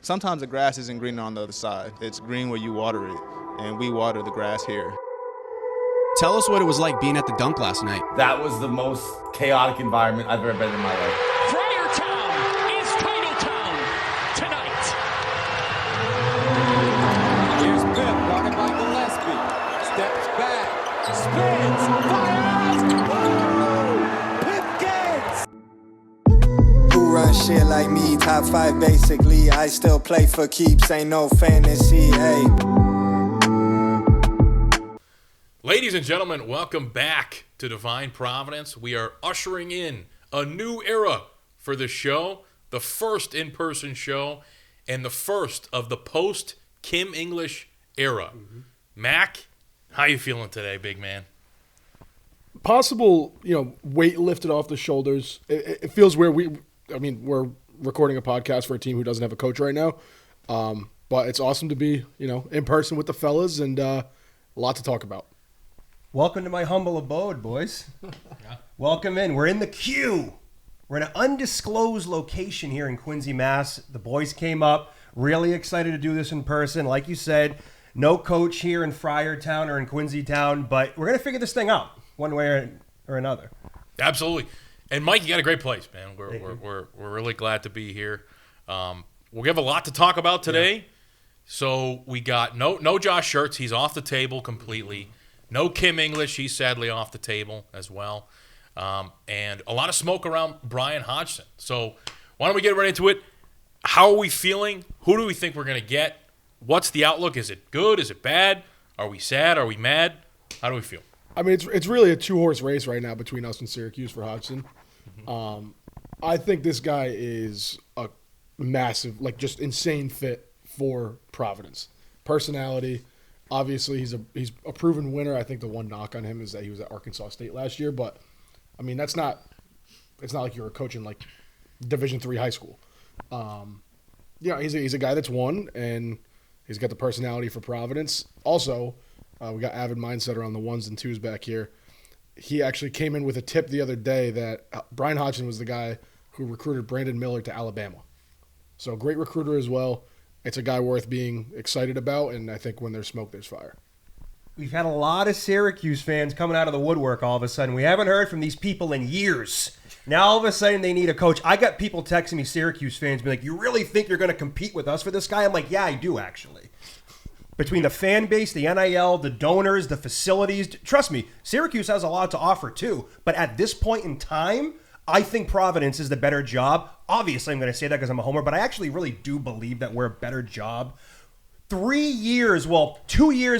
sometimes the grass isn't greener on the other side. It's green where you water it, and we water the grass here. Tell us what it was like being at the dunk last night. That was the most chaotic environment I've ever been in my life. Friar Town is Title Town tonight. Here's Pip, guarded by Gillespie. Steps back, spins, fires. Woo! Pip gets. Who run shit like me? Top 5 basically. I still play for keeps. Ain't no fantasy. Hey. Ladies and gentlemen, welcome back to Divine Providence. We are ushering in a new era for the show, the first in-person show, and the first of the post-Kim English era. Mac, how you feeling today, big man? Possible, weight lifted off the shoulders. It feels weird. We're recording a podcast for a team who doesn't have a coach right now, but it's awesome to be, in person with the fellas and a lot to talk about. Welcome to my humble abode, boys. Yeah. Welcome in. We're in the queue. We're in an undisclosed location here in Quincy, Mass. The boys came up, really excited to do this in person. Like you said, no coach here in Friar Town or in Quincy Town, but we're going to figure this thing out one way or another. Absolutely. And Mike, you got a great place, man. We're really glad to be here. We'll have a lot to talk about today. Yeah. So we got no Josh Schertz. He's off the table completely. No Kim English, he's sadly off the table as well. And a lot of smoke around Bryan Hodgson. So why don't we get right into it? How are we feeling? Who do we think we're going to get? What's the outlook? Is it good? Is it bad? Are we sad? Are we mad? How do we feel? I mean, it's really a two-horse race right now between us and Syracuse for Hodgson. I think this guy is a massive, just insane fit for Providence. Personality. Obviously, he's a proven winner. I think the one knock on him is that he was at Arkansas State last year. But, I mean, it's not like you were coaching, Division III high school. He's a guy that's won, and he's got the personality for Providence. Also, we got avid mindsetter on the ones and twos back here. He actually came in with a tip the other day that Bryan Hodgson was the guy who recruited Brandon Miller to Alabama. So, great recruiter as well. It's a guy worth being excited about, and I think when there's smoke, there's fire. We've had a lot of Syracuse fans coming out of the woodwork all of a sudden. We haven't heard from these people in years. Now, all of a sudden, they need a coach. I got people texting me, Syracuse fans, be like, you really think you're going to compete with us for this guy? I'm like, yeah, I do, actually. Between the fan base, the NIL, the donors, the facilities, trust me, Syracuse has a lot to offer too. But at this point in time, I think Providence is the better job. Obviously, I'm going to say that because I'm a homer, but I actually really do believe that we're a better job. 2 years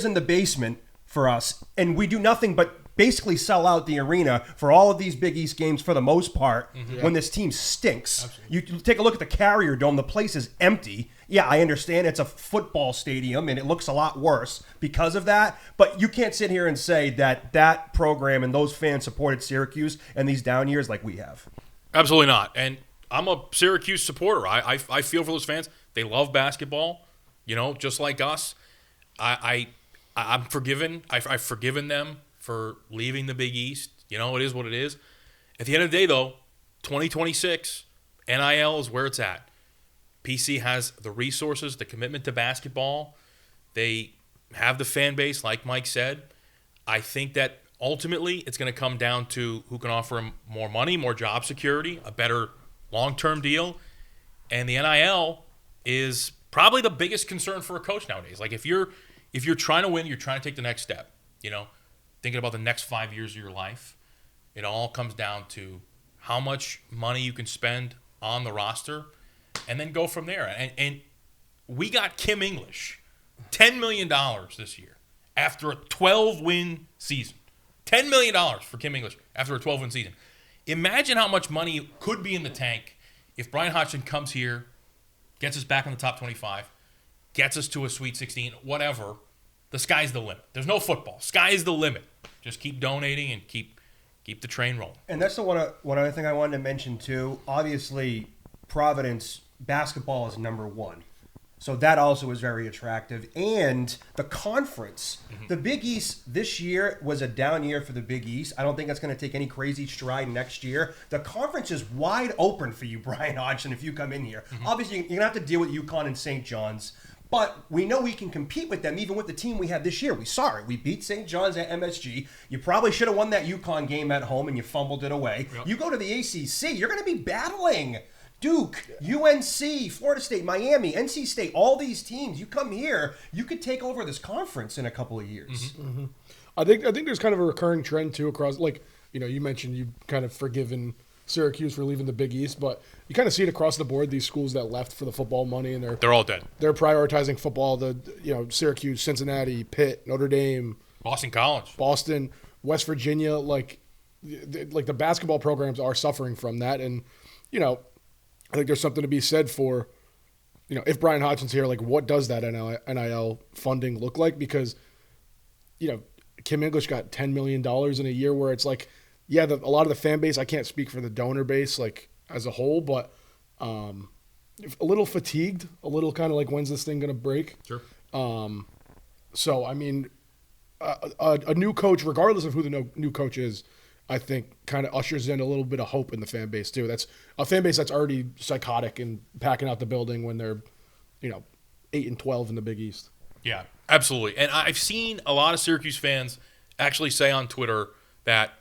in the basement for us, and we do nothing but basically sell out the arena for all of these Big East games for the most part when this team stinks. Absolutely. You take a look at the Carrier Dome, the place is empty. Yeah, I understand it's a football stadium, and it looks a lot worse because of that, but you can't sit here and say that program and those fans supported Syracuse and these down years like we have. Absolutely not. And I'm a Syracuse supporter. I feel for those fans. They love basketball, just like us. I'm forgiven. I've forgiven them for leaving the Big East. It is what it is. At the end of the day, though, 2026, NIL is where it's at. PC has the resources, the commitment to basketball. They have the fan base, like Mike said. I think that ultimately it's going to come down to who can offer him more money, more job security, a better long-term deal. And the NIL is probably the biggest concern for a coach nowadays. If you're trying to win, you're trying to take the next step, thinking about the next 5 years of your life, it all comes down to how much money you can spend on the roster and then go from there. And we got Kim English, $10 million this year after a 12-win season. $10 million for Kim English after a 12-win season. Imagine how much money could be in the tank if Bryan Hodgson comes here, gets us back in the top 25, gets us to a Sweet 16, whatever. The sky's the limit. There's no football. Sky's the limit. Just keep donating and keep the train rolling. And that's the one other thing I wanted to mention too. Obviously, Providence basketball is number one. So that also is very attractive. And the conference. The Big East this year was a down year for the Big East. I don't think that's going to take any crazy stride next year. The conference is wide open for you, Bryan Hodgson, if you come in here. Obviously, you're going to have to deal with UConn and St. John's. But we know we can compete with them, even with the team we had this year. We saw it. We beat St. John's at MSG. You probably should have won that UConn game at home, and you fumbled it away. Yep. You go to the ACC, you're going to be battling Duke, UNC, Florida State, Miami, NC State, all these teams. You come here, you could take over this conference in a couple of years. I think there's kind of a recurring trend, too, across, like, you mentioned you've kind of forgiven Syracuse for leaving the Big East, but you kind of see it across the board. These schools that left for the football money, and they're all dead. They're prioritizing football. Syracuse, Cincinnati, Pitt, Notre Dame, Boston College, Boston, West Virginia. Like the basketball programs are suffering from that, and I think there's something to be said for, if Bryan Hodgson's here, like what does that NIL funding look like? Because, Kim English got $10 million in a year, where it's like, yeah, a lot of the fan base, I can't speak for the donor base like as a whole, but a little fatigued, a little kind of like, when's this thing going to break? Sure. So, I mean, a new coach, regardless of who the new coach is, I think kind of ushers in a little bit of hope in the fan base too. That's a fan base that's already psychotic and packing out the building when they're, 8-12 in the Big East. Yeah, absolutely. And I've seen a lot of Syracuse fans actually say on Twitter that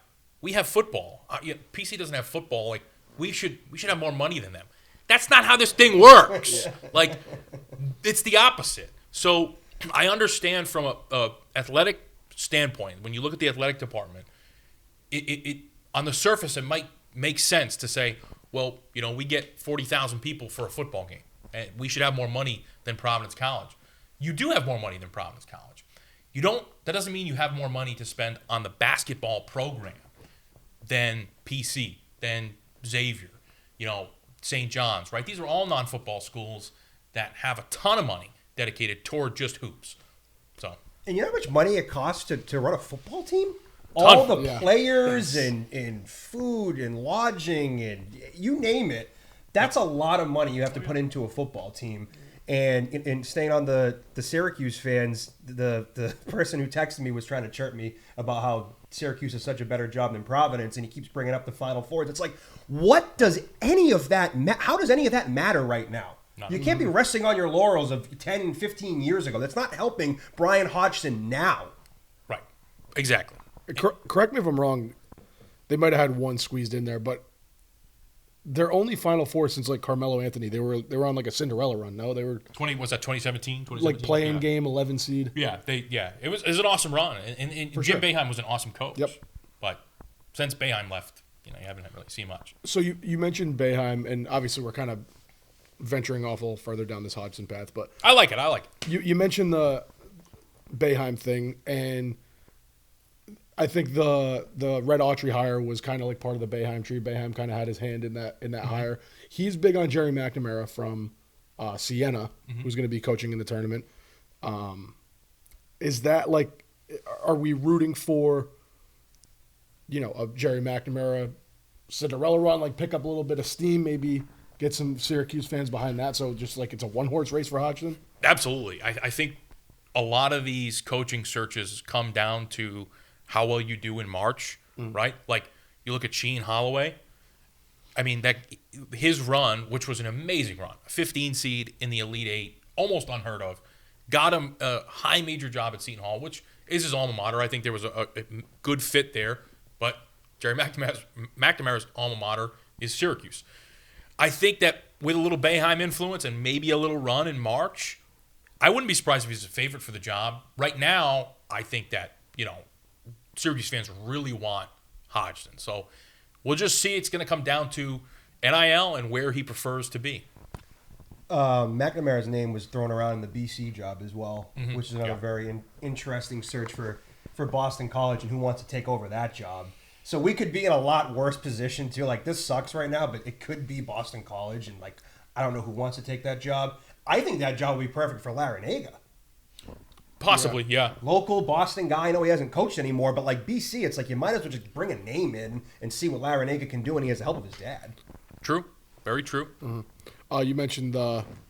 we have football. PC doesn't have football. Like we should have more money than them. That's not how this thing works. Like it's the opposite. So I understand from a athletic standpoint, when you look at the athletic department, it on the surface it might make sense to say, well, we get 40,000 people for a football game, and we should have more money than Providence College. You do have more money than Providence College. That doesn't mean you have more money to spend on the basketball program than PC, than Xavier, St. John's, right? These are all non-football schools that have a ton of money dedicated toward just hoops. So, and you know how much money it costs to run a football team? All the players and food and lodging and you name it. That's a lot of money you have to put into a football team. And staying on the Syracuse fans, the person who texted me was trying to chirp me about how Syracuse is such a better job than Providence, and he keeps bringing up the Final Fours. It's like, what does any of that how does any of that matter right now? You can't be resting on your laurels of 10 and 15 years ago. That's not helping Bryan Hodgson now. Right. Exactly. Correct me if I'm wrong. They might have had one squeezed in there, but their only Final Four since like Carmelo Anthony. They were on like a Cinderella run. No, they were 2017? Like playing game 11 seed. Yeah, it was an awesome run, and Jim Boeheim was an awesome coach. Yep. But since Boeheim left, you haven't really seen much. So you mentioned Boeheim, and obviously we're kind of venturing off a little further down this Hodgson path, but I like it. You mentioned the Boeheim thing, and I think the Red Autry hire was kind of like part of the Boeheim tree. Boeheim kind of had his hand in that hire. He's big on Jerry McNamara from Siena, who's going to be coaching in the tournament. Is that like, are we rooting for, a Jerry McNamara Cinderella run, like pick up a little bit of steam, maybe get some Syracuse fans behind that, so just like it's a one-horse race for Hodgson? Absolutely. I think a lot of these coaching searches come down to how well you do in March, right? Like, you look at Sheen Holloway. I mean, his run, which was an amazing run, a 15 seed in the Elite Eight, almost unheard of, got him a high major job at Seton Hall, which is his alma mater. I think there was a good fit there, but Jerry McNamara's alma mater is Syracuse. I think that with a little Boeheim influence and maybe a little run in March, I wouldn't be surprised if he's a favorite for the job. Right now, I think that, Syracuse fans really want Hodgson. So we'll just see. It's going to come down to NIL and where he prefers to be. McNamara's name was thrown around in the BC job as well, which is another very interesting search for Boston College and who wants to take over that job. So we could be in a lot worse position too. Like, this sucks right now, but it could be Boston College, and like, I don't know who wants to take that job. I think that job would be perfect for Larinaga. Possibly, yeah. Local Boston guy. I know he hasn't coached anymore, but like BC, it's like you might as well just bring a name in and see what Larinaga can do, and he has the help of his dad. True. Very true. You mentioned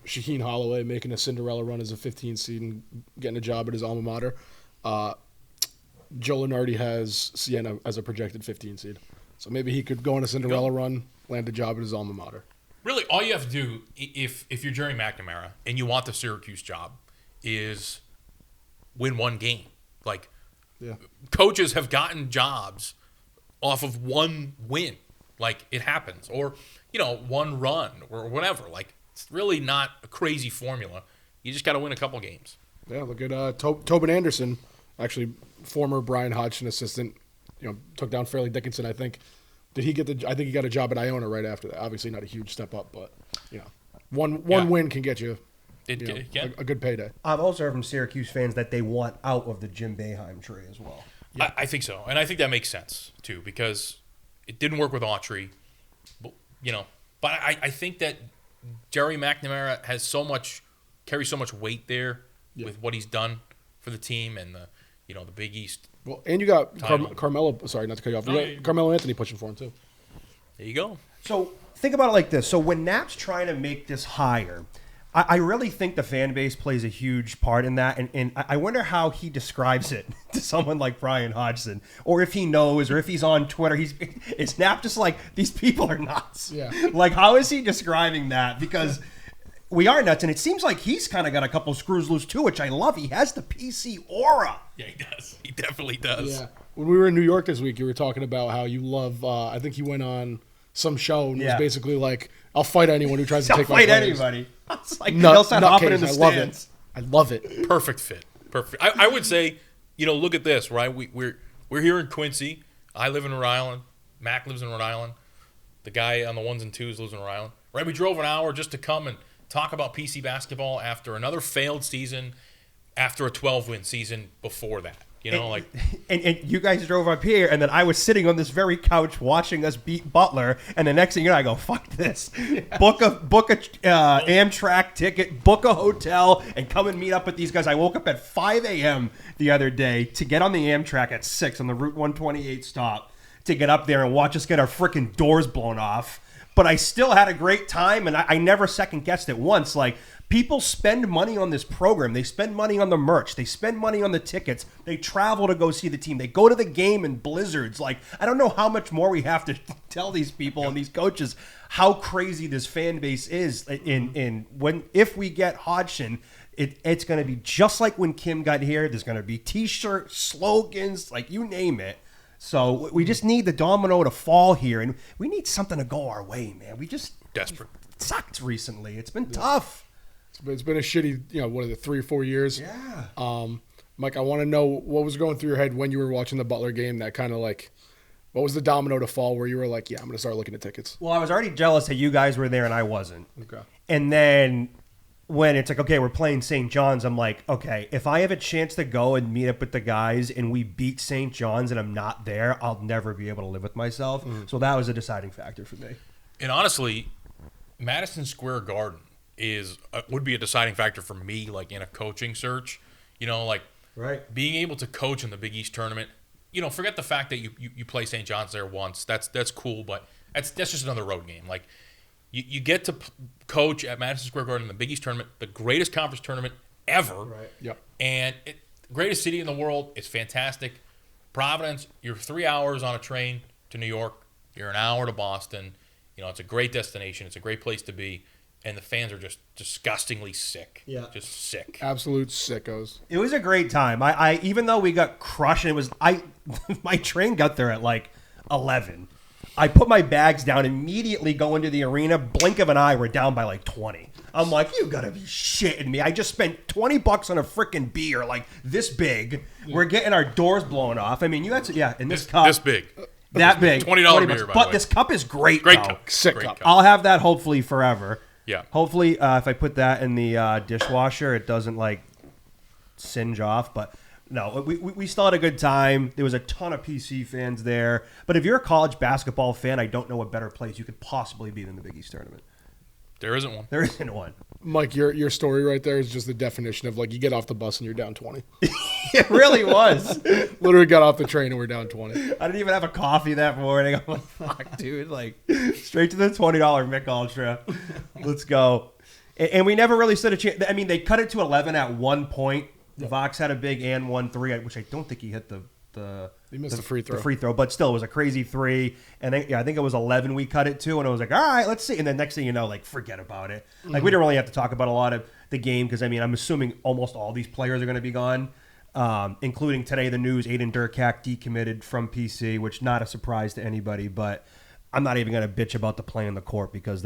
Shaheen Holloway making a Cinderella run as a 15 seed and getting a job at his alma mater. Joe Lunardi has Siena as a projected 15 seed. So maybe he could go on a Cinderella run, land a job at his alma mater. Really, all you have to do, if you're Jerry McNamara and you want the Syracuse job, is win one game. Like, coaches have gotten jobs off of one win. Like, it happens. Or, one run or whatever. Like, it's really not a crazy formula. You just got to win a couple games. Yeah, look at Tobin Anderson, actually former Bryan Hodgson assistant, took down Fairleigh Dickinson, I think. Did he get I think he got a job at Iona right after that. Obviously not a huge step up, but, one win can get you, a good payday. I've also heard from Syracuse fans that they want out of the Jim Boeheim tree as well. Yeah. I think so. And I think that makes sense, too, because it didn't work with Autry. But I think that Jerry McNamara carries so much weight there with what he's done for the team and the Big East. Well, and you got Carmelo. Sorry, not to cut you off. Carmelo Anthony pushing for him too. There you go. So think about it like this. So when Knapp's trying to make this hire, I really think the fan base plays a huge part in that. And I wonder how he describes it to someone like Bryan Hodgson, or if he knows, or if he's on Twitter. Is Knapp just like, these people are nuts? Yeah. Like, how is he describing that? Because we are nuts, and it seems like he's kind of got a couple screws loose too, which I love. He has the PC aura. Yeah, he does. He definitely does. Yeah. When we were in New York this week, you were talking about how you love. I think he went on some show and was basically like, "I'll fight anyone who tries to take my place." I'll fight anybody. It's like they'll start hopping in the stands. I love it. Perfect fit. Perfect. I would say, look at this, right? We're here in Quincy. I live in Rhode Island. Mac lives in Rhode Island. The guy on the ones and twos lives in Rhode Island. Right? We drove an hour just to come and talk about PC basketball after another failed season, after a 12-win season before that. And you guys drove up here, and then I was sitting on this very couch watching us beat Butler, and the next thing you know, I go, fuck this. Yeah. Book a Amtrak ticket, book a hotel, and come and meet up with these guys. I woke up at 5 a.m. the other day to get on the Amtrak at 6 on the Route 128 stop to get up there and watch us get our freaking doors blown off. But I still had a great time, and I never second-guessed it once. Like, people spend money on this program. They spend money on the merch. They spend money on the tickets. They travel to go see the team. They go to the game in blizzards. Like, I don't know how much more we have to tell these people and these coaches how crazy this fan base is. If we get Hodgson, it's going to be just like when Kim got here. There's going to be T-shirts, slogans, like you name it. So we just need the domino to fall here, and we need something to go our way, man. We just desperate. Sucked recently. It's been tough. It's been a shitty, what are the 3 or 4 years? Yeah. Mike, I want to know what was going through your head when you were watching the Butler game. That kind of like, what was the domino to fall where you were like, yeah, I'm going to start looking at tickets? Well, I was already jealous that you guys were there and I wasn't. Okay. And then when it's like, okay, we're playing St. John's, I'm like, okay, if I have a chance to go and meet up with the guys and we beat St. John's and I'm not there, I'll never be able to live with myself. So that was a deciding factor for me. And honestly, Madison Square Garden would be a deciding factor for me, like in a coaching search. Right. Being able to coach in the Big East tournament. Forget the fact that you play St. John's there once. That's cool, but that's just another road game. Like, you get to coach at Madison Square Garden in the Big East tournament, the greatest conference tournament ever. Right. Yep. And greatest city in the world. It's fantastic. Providence, you're 3 hours on a train to New York. You're an hour to Boston. It's a great destination. It's a great place to be. And the fans are just disgustingly sick. Yeah. Just sick. Absolute sickos. It was a great time. I even though we got crushed, my train got there at like 11. I put my bags down, immediately go into the arena. Blink of an eye, we're down by like 20. I'm like, you gotta be shitting me. I just spent $20 on a freaking beer, like this big. We're getting our doors blown off. I mean, you got to, in this cup. This big. That big. $20 beer, by But the way. this cup is great, Great though. cup. Sick Great cup. I'll have that hopefully forever. Yeah. Hopefully, if I put that in the dishwasher, it doesn't like singe off. But no, we still had a good time. There was a ton of PC fans there. But if you're a college basketball fan, I don't know a better place you could possibly be than the Big East tournament. There isn't one. There isn't one. Mike, your story right there is just the definition of like you get off the bus and you're down 20. It really was. Literally got off the train and we're down 20. I didn't even have a coffee that morning. I'm like, fuck, dude. Like, straight to the $20 Mick Ultra. Let's go. And we never really stood a chance. I mean, they cut it to 11 at one point. Vox had a big and 1-3, which I don't think he hit the He missed the free throw. The free throw, but still, it was a crazy 3. And then, I think it was 11 we cut it to, and it was like, all right, let's see. And then next thing you know, like, forget about it. Like, we didn't really have to talk about a lot of the game because, I mean, I'm assuming almost all these players are going to be gone, including today the news, Aiden Durkak decommitted from PC, which not a surprise to anybody, but I'm not even going to bitch about the play on the court because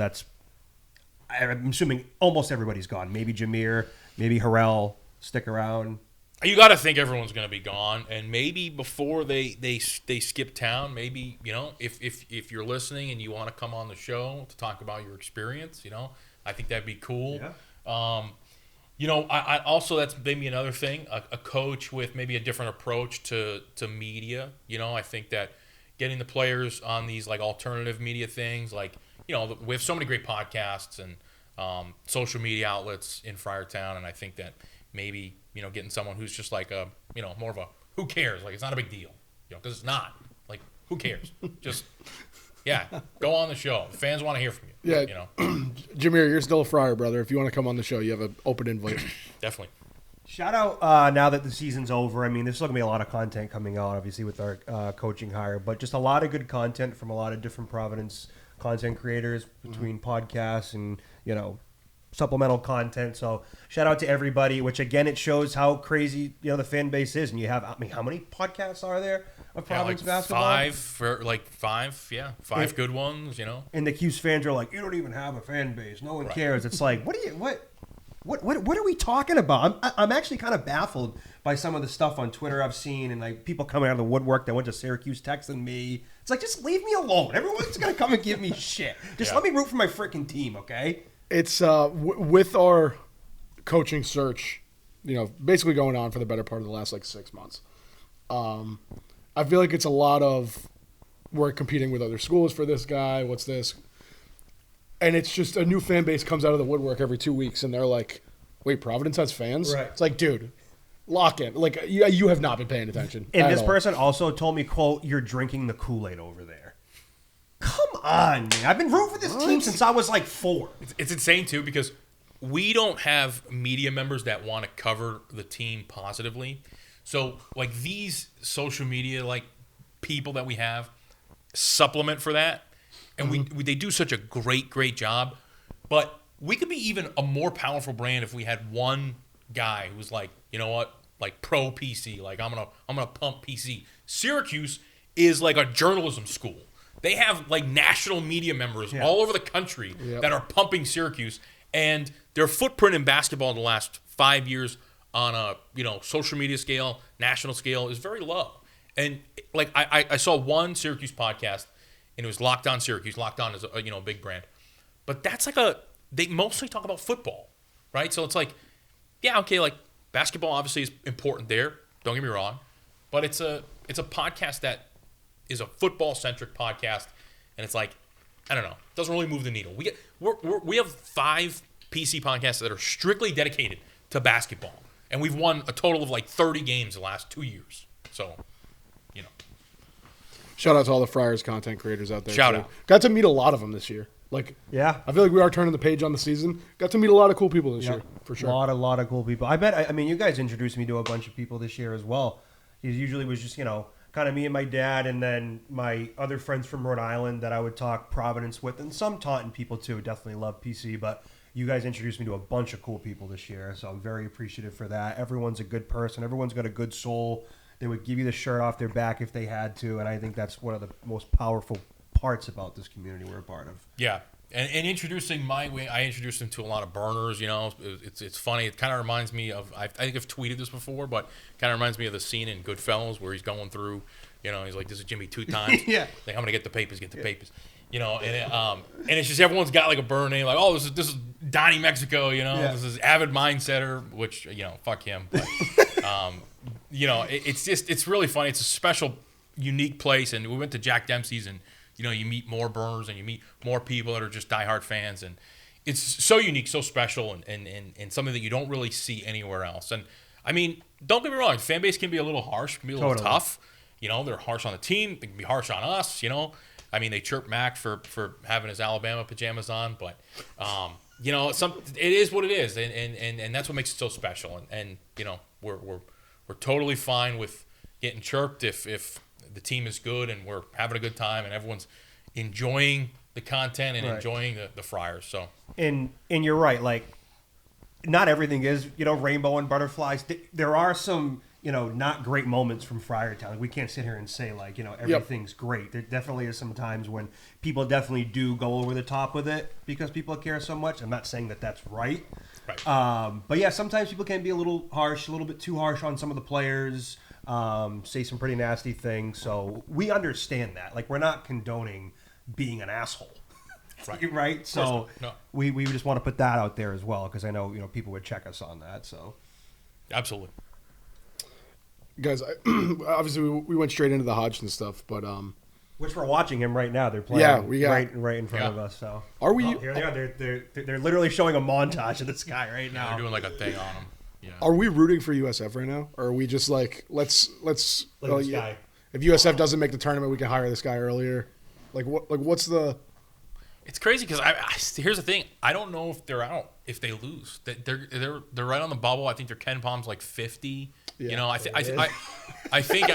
I'm assuming almost everybody's gone. Maybe Jameer, maybe Harrell stick around. You got to think everyone's going to be gone, and maybe before they skip town, maybe, you know, if you're listening and you want to come on the show to talk about your experience, you know, I think that'd be cool. Yeah. You know, I also, that's maybe another thing, a coach with maybe a different approach to media. You know, I think that getting the players on these like alternative media things, like, you know, we have so many great podcasts and social media outlets in Friartown, and I think that maybe, you know, getting someone who's just like a, you know, more of a who cares, like it's not a big deal, you know, because it's not, like, who cares, just go on the show. The fans want to hear from you. You know, Jameer, you're still a Friar, brother. If you want to come on the show, you have an open invite. Definitely. Shout out now that the season's over. I mean, there's still going to be a lot of content coming out, obviously, with our coaching hire, but just a lot of good content from a lot of different Providence content creators between podcasts and, you know, supplemental content. So shout out to everybody, which again, it shows how crazy, you know, the fan base is. And you have, I mean, how many podcasts are there of Providence basketball? Five good ones, you know. And the Q's fans are like, you don't even have a fan base. No one cares. It's like, what are we talking about? I'm actually kind of baffled by some of the stuff on Twitter I've seen, and like people coming out of the woodwork that went to Syracuse texting me. It's like, just leave me alone. Everyone's gonna come and give me shit. Just let me root for my freaking team, okay? It's with our coaching search, you know, basically going on for the better part of the last like 6 months. I feel like it's a lot of we're competing with other schools for this guy. What's this? And it's just a new fan base comes out of the woodwork every 2 weeks, and they're like, "Wait, Providence has fans?" Right. It's like, dude, lock in. Like, you have not been paying attention. And this person also told me, "quote You're drinking the Kool-Aid over there." Come on, man. I've been rooting for this team since I was like 4. It's insane, too, because we don't have media members that want to cover the team positively. So, like, these social media, like, people that we have supplement for that. And they do such a great job. But we could be even a more powerful brand if we had one guy who's like, you know what, like pro PC, like I'm gonna pump PC. Syracuse is like a journalism school. They have like national media members all over the country that are pumping Syracuse, and their footprint in basketball in the last 5 years on a, you know, social media scale, national scale is very low. And like I saw one Syracuse podcast, and it was Locked On Syracuse. Locked On is a, you know, a big brand, but that's like they mostly talk about football, right? So it's like, yeah, okay, like basketball obviously is important there. Don't get me wrong, but it's a podcast that is a football-centric podcast, and it's like, I don't know, it doesn't really move the needle. We have 5 PC podcasts that are strictly dedicated to basketball, and we've won a total of like 30 games the last 2 years. So, you know. Shout out to all the Friars content creators out there. Shout out. Got to meet a lot of them this year. Like, yeah, I feel like we are turning the page on the season. Got to meet a lot of cool people this year, for sure. A lot of cool people. I mean, you guys introduced me to a bunch of people this year as well. It usually was just, you know, kind of me and my dad, and then my other friends from Rhode Island that I would talk Providence with, and some Taunton people too. Definitely love PC, but you guys introduced me to a bunch of cool people this year, so I'm very appreciative for that. Everyone's a good person. Everyone's got a good soul. They would give you the shirt off their back if they had to, and I think that's one of the most powerful parts about this community we're a part of. Yeah. And introducing my way, I introduced him to a lot of burners. You know, it's funny. It kind of reminds me of, I think I've tweeted this before, but kind of reminds me of the scene in Goodfellas where he's going through, you know, he's like, "This is Jimmy 2 times." Yeah. Like, I'm gonna get the papers. You know, and it's just everyone's got like a burn name, like, "Oh, this is Donnie Mexico." You know, This is Avid Mindsetter, which, you know, fuck him. But you know, it's really funny. It's a special, unique place, and we went to Jack Dempsey's, and you know, you meet more burners and you meet more people that are just diehard fans, and it's so unique, so special, and something that you don't really see anywhere else. And I mean, don't get me wrong. Fan base can be a little harsh, can be a little Totally. tough. They're harsh on the team. They can be harsh on us. I mean, they chirp Mac for having his Alabama pajamas on, but it is what it is, and that's what makes it so special. And we're totally fine with getting chirped if the team is good and we're having a good time and everyone's enjoying the content and enjoying the Friars. So And you're right. Like, not everything is rainbow and butterflies. There are some not great moments from Friar Town. Like, we can't sit here and say everything's great. There definitely is some times when people definitely do go over the top with it because people care so much. I'm not saying that that's right. But yeah, sometimes people can be a little harsh, a little bit too harsh on some of the players. Say some pretty nasty things. So we understand that. Like, we're not condoning being an asshole. Right? So no. we just want to put that out there as well because I know people would check us on that. So absolutely. Guys, obviously we went straight into the Hodgson stuff, but which we're watching him right now. They're playing right in front of us. So are we? Here they are. They're literally showing a montage of this guy right now. They're doing like a thing on him. Yeah. Are we rooting for USF right now, or are we just like let's this guy. If USF doesn't make the tournament, we can hire this guy earlier. What's the? It's crazy because here's the thing. I don't know if they're out if they lose. They're right on the bubble. I think their Ken Palm's like 50. Yeah, I think.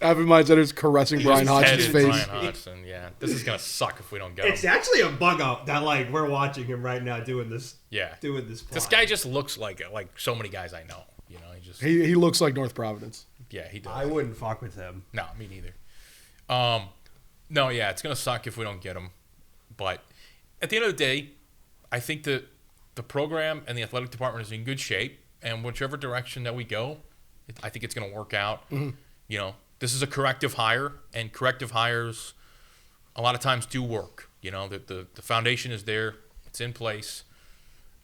Evan Mindsetter's caressing Bryan Hodgson's face. Brian Hodgson, yeah. This is gonna suck if we don't get him. It's actually a bug out that we're watching him right now doing this. Yeah, doing this. Plot. This guy just looks like so many guys I know. He looks like North Providence. Yeah, he does. I wouldn't fuck with him. No, me neither. No, yeah, it's gonna suck if we don't get him. But at the end of the day, I think that the program and the athletic department is in good shape, and whichever direction that we go, I think it's going to work out. Mm-hmm. This is a corrective hire, and corrective hires a lot of times do work. The foundation is there, it's in place.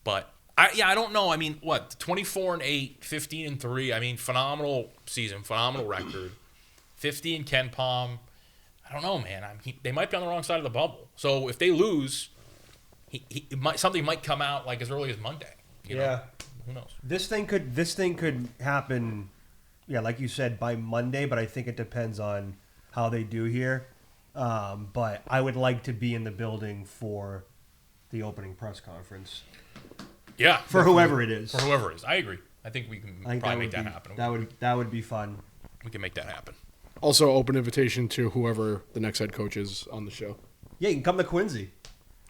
But I don't know. I mean, 24-8, 15-3. I mean, phenomenal season, phenomenal record. 50 in Ken Palm. I don't know, man. They might be on the wrong side of the bubble. So if they lose, something might come out like as early as Monday. You know? Who knows? This thing could happen. Yeah, like you said, by Monday. But I think it depends on how they do here. But I would like to be in the building for the opening press conference. Yeah, for whoever it is. For whoever it is, I agree. I think we can probably make that happen. That would be fun. We can make that happen. Also, open invitation to whoever the next head coach is on the show. Yeah, you can come to Quincy.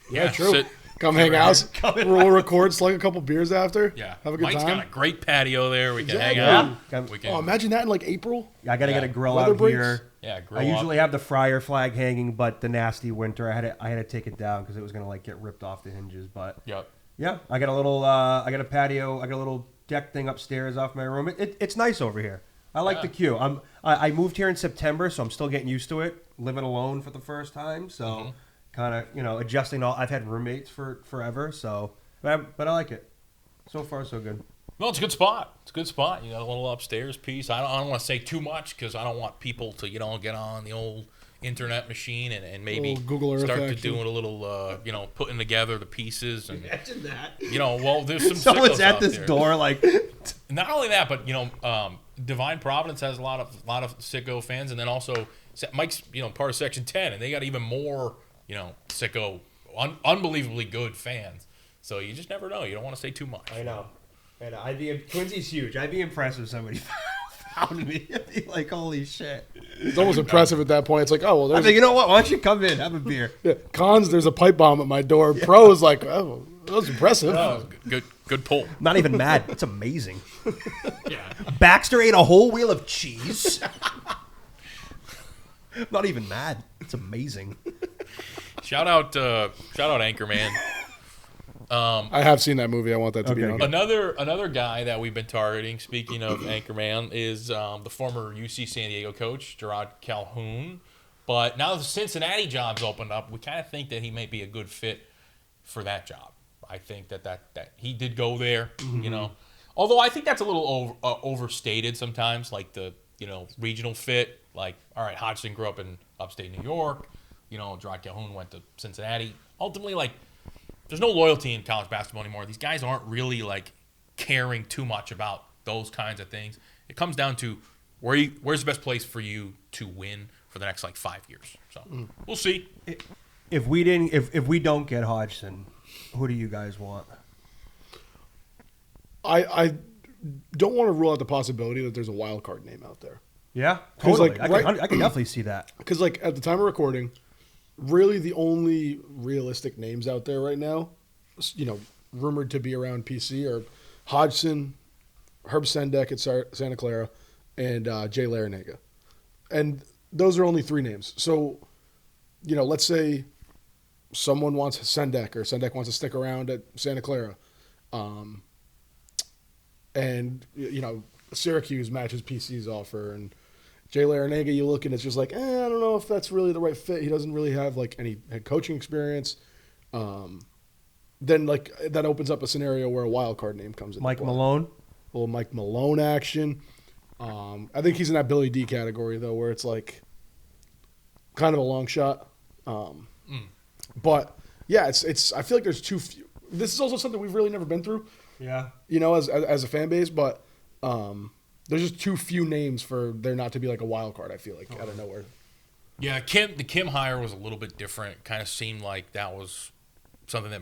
Yeah, true. Come hang out. We'll record, slug a couple beers after. Yeah. Have a good Mike's time. got a great patio there. We can hang out. Oh, imagine that in April. I got to get a grill Weather out breaks. here. Yeah, grill I usually have the Friar flag hanging, but the nasty winter, I had to take it down because it was gonna get ripped off the hinges. But yeah, I got a little, I got a patio, I got a little deck thing upstairs off my room. It's nice over here. I like the queue. I moved here in September, so I'm still getting used to it. Living alone for the first time, so kind of adjusting. I've had roommates for forever, so but I like it. So far, so good. Well, it's a good spot. It's a good spot. You got a little upstairs piece. I don't want to say too much because I don't want people to get on the old internet machine and maybe Google Earth start to action. doing a little putting together the pieces and Imagine that. Well, there's some Someone's sickos at out this there. door like. Not only that, but Divine Providence has a lot of sicko fans, and then also Mike's part of Section 10, and they got even more sicko, unbelievably good fans. So you just never know. You don't want to say too much. I know. Quincy's huge. I'd be impressed if somebody found me. I'd be like, holy shit. It's almost impressive at that point. It's like, oh well, I there's. think you know what? Why don't you come in, have a beer? Yeah. Cons, there's a pipe bomb at my door. Pro is like, oh, that was impressive. Good pull. Not even mad. It's amazing. Baxter ate a whole wheel of cheese. Not even mad. It's amazing. Shout out Anchorman. I have seen that movie. I want that to be known. Another guy that we've been targeting, speaking of Anchorman, is the former UC San Diego coach, Gerard Calhoun. But now the Cincinnati job's opened up, we kind of think that he may be a good fit for that job. I think that he did go there, Although I think that's a little overstated sometimes, like the regional fit. Like, all right, Hodgson grew up in upstate New York. Gerard Calhoun went to Cincinnati. Ultimately, like, there's no loyalty in college basketball anymore. These guys aren't really like caring too much about those kinds of things. It comes down to where's the best place for you to win for the next 5 years. So we'll see. If we don't get Hodgson, who do you guys want? I don't want to rule out the possibility that there's a wild card name out there. Yeah, totally. like, I can definitely see that. Because at the time of recording, really the only realistic names out there right now, rumored to be around PC are Hodgson, Herb Sendek at Santa Clara, and Jay Larranaga. And those are only 3 names. So, let's say someone wants Sendek or Sendek wants to stick around at Santa Clara. And, Syracuse matches PC's offer. And Jay Larranaga, you look and it's just I don't know if that's really the right fit. He doesn't really have any head coaching experience. Then that opens up a scenario where a wild card name comes in. Mike Malone? A little Mike Malone action. I think he's in that Billy D category though, where it's kind of a long shot. But yeah, it's. I feel like there's too few. This is also something we've really never been through. Yeah. As a fan base, but there's just too few names for there not to be a wild card. I feel out of nowhere. Yeah, the Kim hire was a little bit different. Kind of seemed like that was something that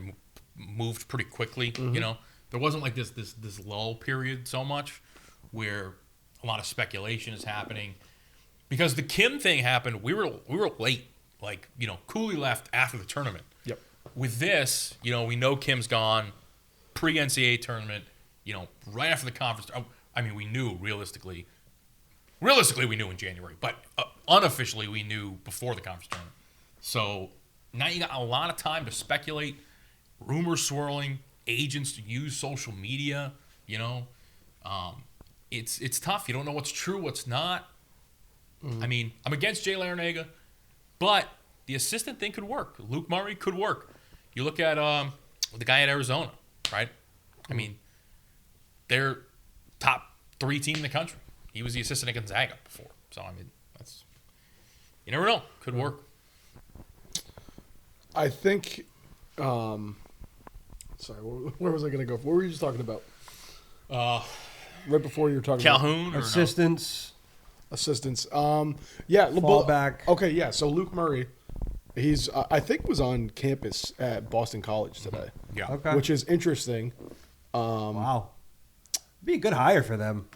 moved pretty quickly. Mm-hmm. There wasn't this lull period so much where a lot of speculation is happening because the Kim thing happened. We were late. Cooley left after the tournament. Yep. With this, we know Kim's gone pre-NCAA tournament. Right after the conference. We knew realistically we knew in January, but unofficially we knew before the conference tournament. So now you got a lot of time to speculate, rumors swirling, agents to use social media. It's tough. You don't know what's true, what's not. I'm against Jay Larranaga, but the assistant thing could work. Luke Murray could work. You look at the guy at Arizona, right? They're top 3 team in the country. He was the assistant at Gonzaga before. So, that's you never know. Could work. I think sorry, where was I going to go? What were you just talking about? Right before you were talking Calhoun about assistants. Yeah, fallback. Okay, yeah. So Luke Murray, he's I think was on campus at Boston College today. Yeah. Okay. Which is interesting. Wow. Be a good hire for them.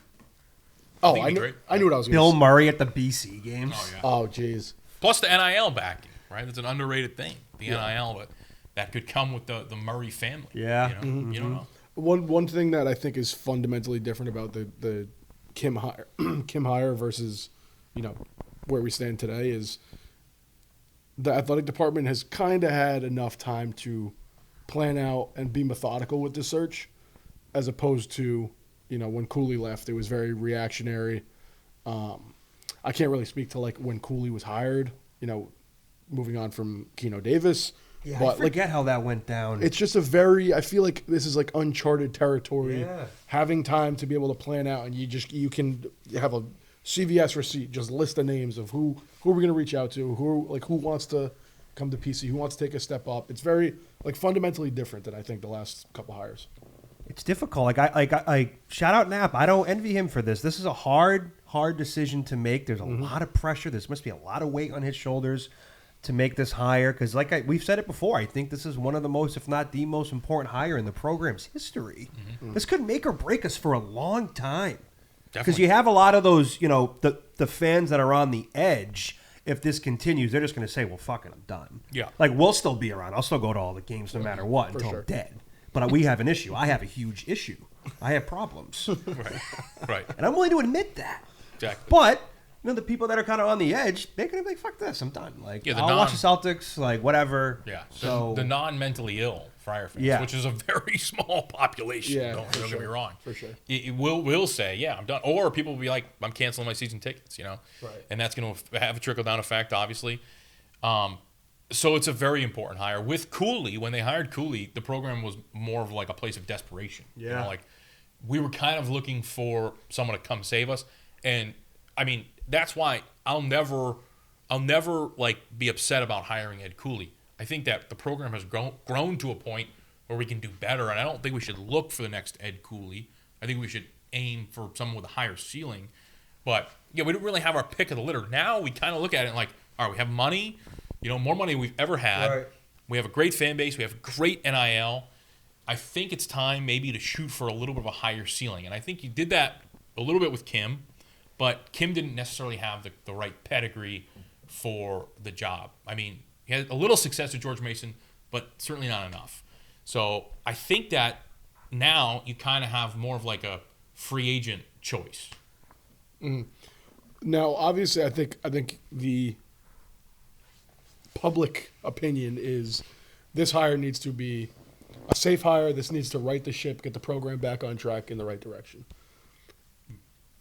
I knew what I was going to Bill say. Murray at the BC games. Oh, yeah. Oh, jeez. Plus the NIL backing, right? It's an underrated thing. The NIL, but that could come with the Murray family. Yeah. You don't know. One thing that I think is fundamentally different about the Kim hire versus where we stand today is the athletic department has kind of had enough time to plan out and be methodical with the search, as opposed to when Cooley left, it was very reactionary. I can't really speak to when Cooley was hired, moving on from Keno Davis. Yeah, but I forget how that went down. It's just I feel like this is uncharted territory. Yeah. Having time to be able to plan out, and you can have a CVS receipt, just list the names of who are we going to reach out to, who wants to come to PC, who wants to take a step up. It's very fundamentally different than I think the last couple hires. It's difficult. I shout out Knapp. I don't envy him for this. This is a hard decision to make. There's a lot of pressure. There must be a lot of weight on his shoulders to make this hire, because we've said it before, I think this is one of the most, if not the most important hire in the program's history. Mm-hmm. This could make or break us for a long time. Because you have a lot of those, the fans that are on the edge. If this continues, they're just going to say, well, fuck it, I'm done. Yeah. We'll still be around. I'll still go to all the games no matter what until I'm dead. But we have an issue. I have a huge issue. I have problems. Right. And I'm willing to admit that. Exactly. But the people that are kind of on the edge, they're going to be like, fuck this, I'm done. I'll watch the Celtics, whatever. Yeah. So the non-mentally ill Friar fans, which is a very small population. Yeah, don't get me wrong. For sure. It will say, yeah, I'm done. Or people will be like, I'm canceling my season tickets, Right. And that's going to have a trickle-down effect, obviously. So it's a very important hire. With Cooley, when they hired Cooley, the program was more of a place of desperation. Yeah. We were kind of looking for someone to come save us. And, that's why I'll never be upset about hiring Ed Cooley. I think that the program has grown to a point where we can do better, and I don't think we should look for the next Ed Cooley. I think we should aim for someone with a higher ceiling. But, yeah, we didn't really have our pick of the litter. Now we kind of look at it like, all right, we have money, more money than we've ever had. Right. We have a great fan base. We have great NIL. I think it's time maybe to shoot for a little bit of a higher ceiling. And I think you did that a little bit with Kim, but Kim didn't necessarily have the right pedigree for the job. I mean, he had a little success with George Mason, but certainly not enough. So I think that now you kind of have more of like a free agent choice. Mm. Now, obviously, I think the public opinion is this hire needs to be a safe hire. This needs to right the ship, get the program back on track in the right direction.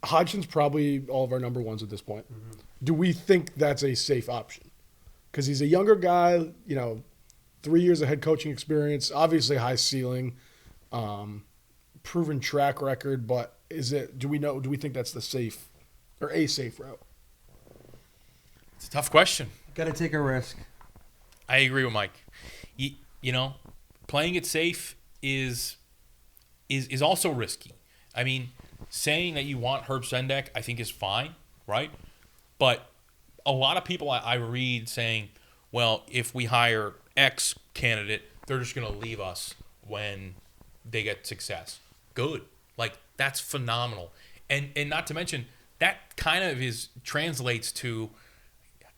Hodgson's probably all of our number ones at this point. Mm-hmm. Do we think that's a safe option? Because he's a younger guy, 3 years of head coaching experience, obviously high ceiling, proven track record. But do we think that's the safe or a safe route? It's a tough question. Got to take a risk. I agree with Mike. Playing it safe is also risky. I mean, saying that you want Herb Sendek, I think is fine, right? But a lot of people I read saying, well, if we hire X candidate, they're just going to leave us when they get success. Good. Like, that's phenomenal. And not to mention, that kind of translates to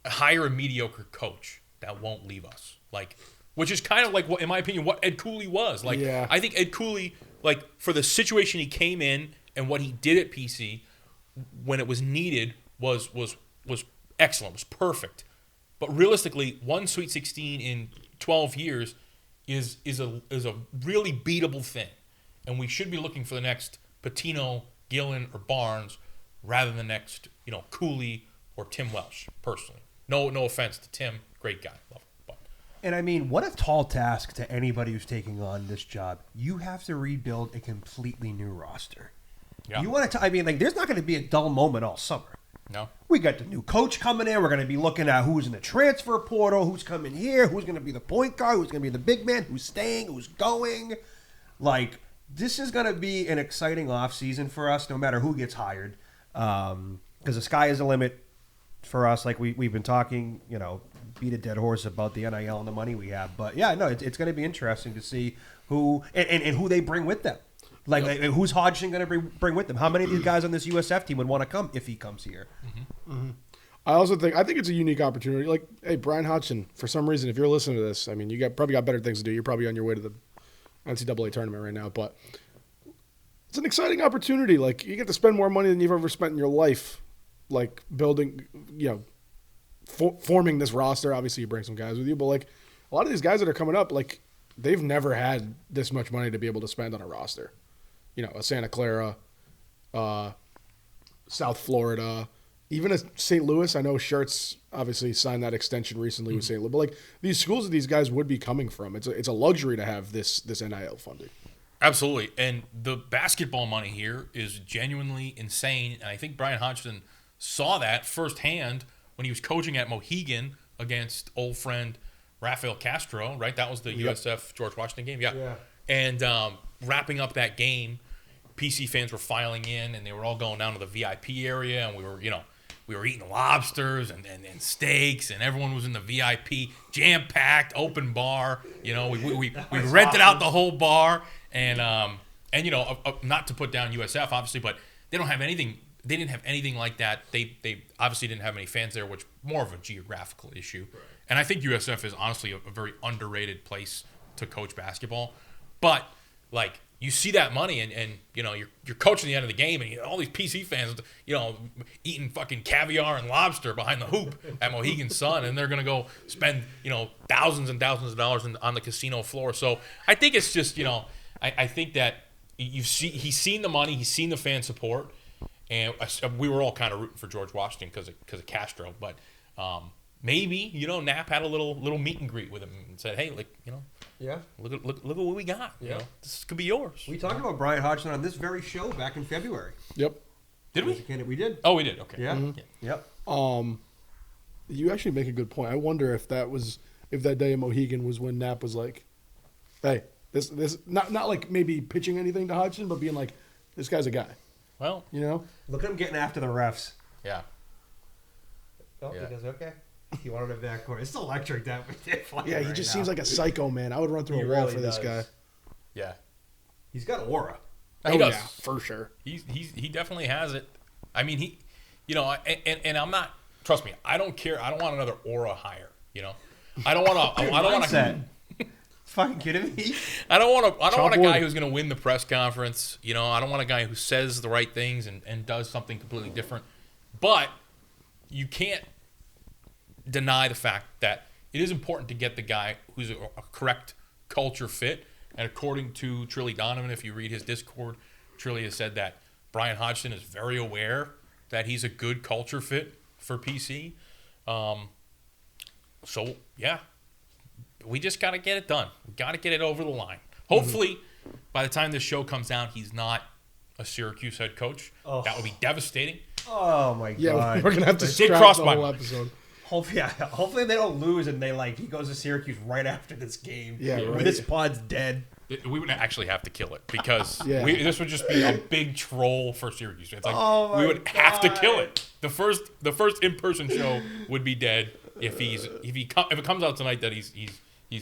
hire a mediocre coach that won't leave us. Like, which is kind of like, what, in my opinion, what Ed Cooley was. Like, yeah. I think Ed Cooley, like, for the situation he came in and what he did at PC when it was needed was excellent, was perfect. But realistically, one Sweet 16 in 12 years is a really beatable thing. And we should be looking for the next Patino, Gillen, or Barnes rather than the next, Cooley or Tim Welsh, personally. No offense to Tim, great guy, love him. But. And I mean, what a tall task to anybody who's taking on this job. You have to rebuild a completely new roster. Yeah. You want to? There's not going to be a dull moment all summer. No. We got the new coach coming in. We're going to be looking at who's in the transfer portal, who's coming here, who's going to be the point guard, who's going to be the big man, who's staying, who's going. Like, this is going to be an exciting offseason for us, no matter who gets hired, because the sky is the limit for us. Like we've been talking, beat a dead horse about the NIL and the money we have. But yeah, no, it's going to be interesting to see who and who they bring with them. Like, who's Hodgson going to bring with them? How many of these guys on this USF team would want to come if he comes here? Mm-hmm. Mm-hmm. I think it's a unique opportunity. Like, hey, Bryan Hodgson, for some reason, if you're listening to this, I mean, probably got better things to do. You're probably on your way to the NCAA tournament right now, but it's an exciting opportunity. Like, you get to spend more money than you've ever spent in your life, like building, forming this roster. Obviously, you bring some guys with you, but like a lot of these guys that are coming up, like they've never had this much money to be able to spend on a roster. A Santa Clara, South Florida, even a St. Louis. I know Schertz obviously signed that extension recently with St. Louis, but like these schools that these guys would be coming from, it's a luxury to have this NIL funding. Absolutely, and the basketball money here is genuinely insane, and I think Bryan Hodgson saw that firsthand when he was coaching at Mohegan against old friend Rafael Castro. Right, that was the USF George Washington game. Yeah. And wrapping up that game, PC fans were filing in, and they were all going down to the VIP area, and we were eating lobsters and steaks, and everyone was in the VIP, jam-packed, open bar. We rented out the whole bar, and not to put down USF, obviously, but they don't have anything. They didn't have anything like that. They obviously didn't have any fans there, which more of a geographical issue. Right. And I think USF is honestly a very underrated place to coach basketball. But like, you see that money, and you're coaching the end of the game, and all these PC fans, eating fucking caviar and lobster behind the hoop at Mohegan Sun, and they're gonna go spend thousands and thousands of dollars on the casino floor. So I think it's just I think that he's seen the money, he's seen the fan support, and we were all kind of rooting for George Washington because of Castro, but maybe Knapp had a little meet and greet with him and said, hey, yeah, look at what we got. Yeah. This could be yours. We talked about Bryan Hodgson on this very show back in February. Yep. Did we? We did. Oh, we did. Okay. Yeah. Mm-hmm. Yep. You actually make a good point. I wonder if that day in Mohegan was when Knapp was like, hey, this not like maybe pitching anything to Hodgson, but being like, this guy's a guy. Well, You know? Look at him getting after the refs. yeah. Oh, Yeah. he goes, okay. He wanted a backcourt. It's electric that we did. Yeah, he just seems like a psycho, man. I would run through He a wall really for this does. guy. Yeah. He's got aura. He does. Yeah, for sure. He definitely has it. I mean, and I'm not. Trust me, I don't care. I don't want another aura hire. I don't want to. I don't want to. Fucking kidding me? I don't want a guy Chalkboard. who's going to win the press conference. I don't want a guy who says the right things and does something completely different. But you can't deny the fact that it is important to get the guy who's a correct culture fit. And according to Trilly Donovan, if you read his Discord, Trilly has said that Bryan Hodgson is very aware that he's a good culture fit for PC. So, yeah, we just got to get it done. We got to get it over the line. Hopefully, by the time this show comes out, he's not a Syracuse head coach. Oh. That would be devastating. Oh, my Yeah, God. we're going to have to It did scrap cross the my whole mind. episode. Hopefully they don't lose and he goes to Syracuse right after this game. Yeah, When right. this pod's dead. We would actually have to kill it because Yeah. this would just be a big troll for Syracuse. It's like Oh my we would have to kill God. it. The first in-person show would be dead if it comes out tonight that he's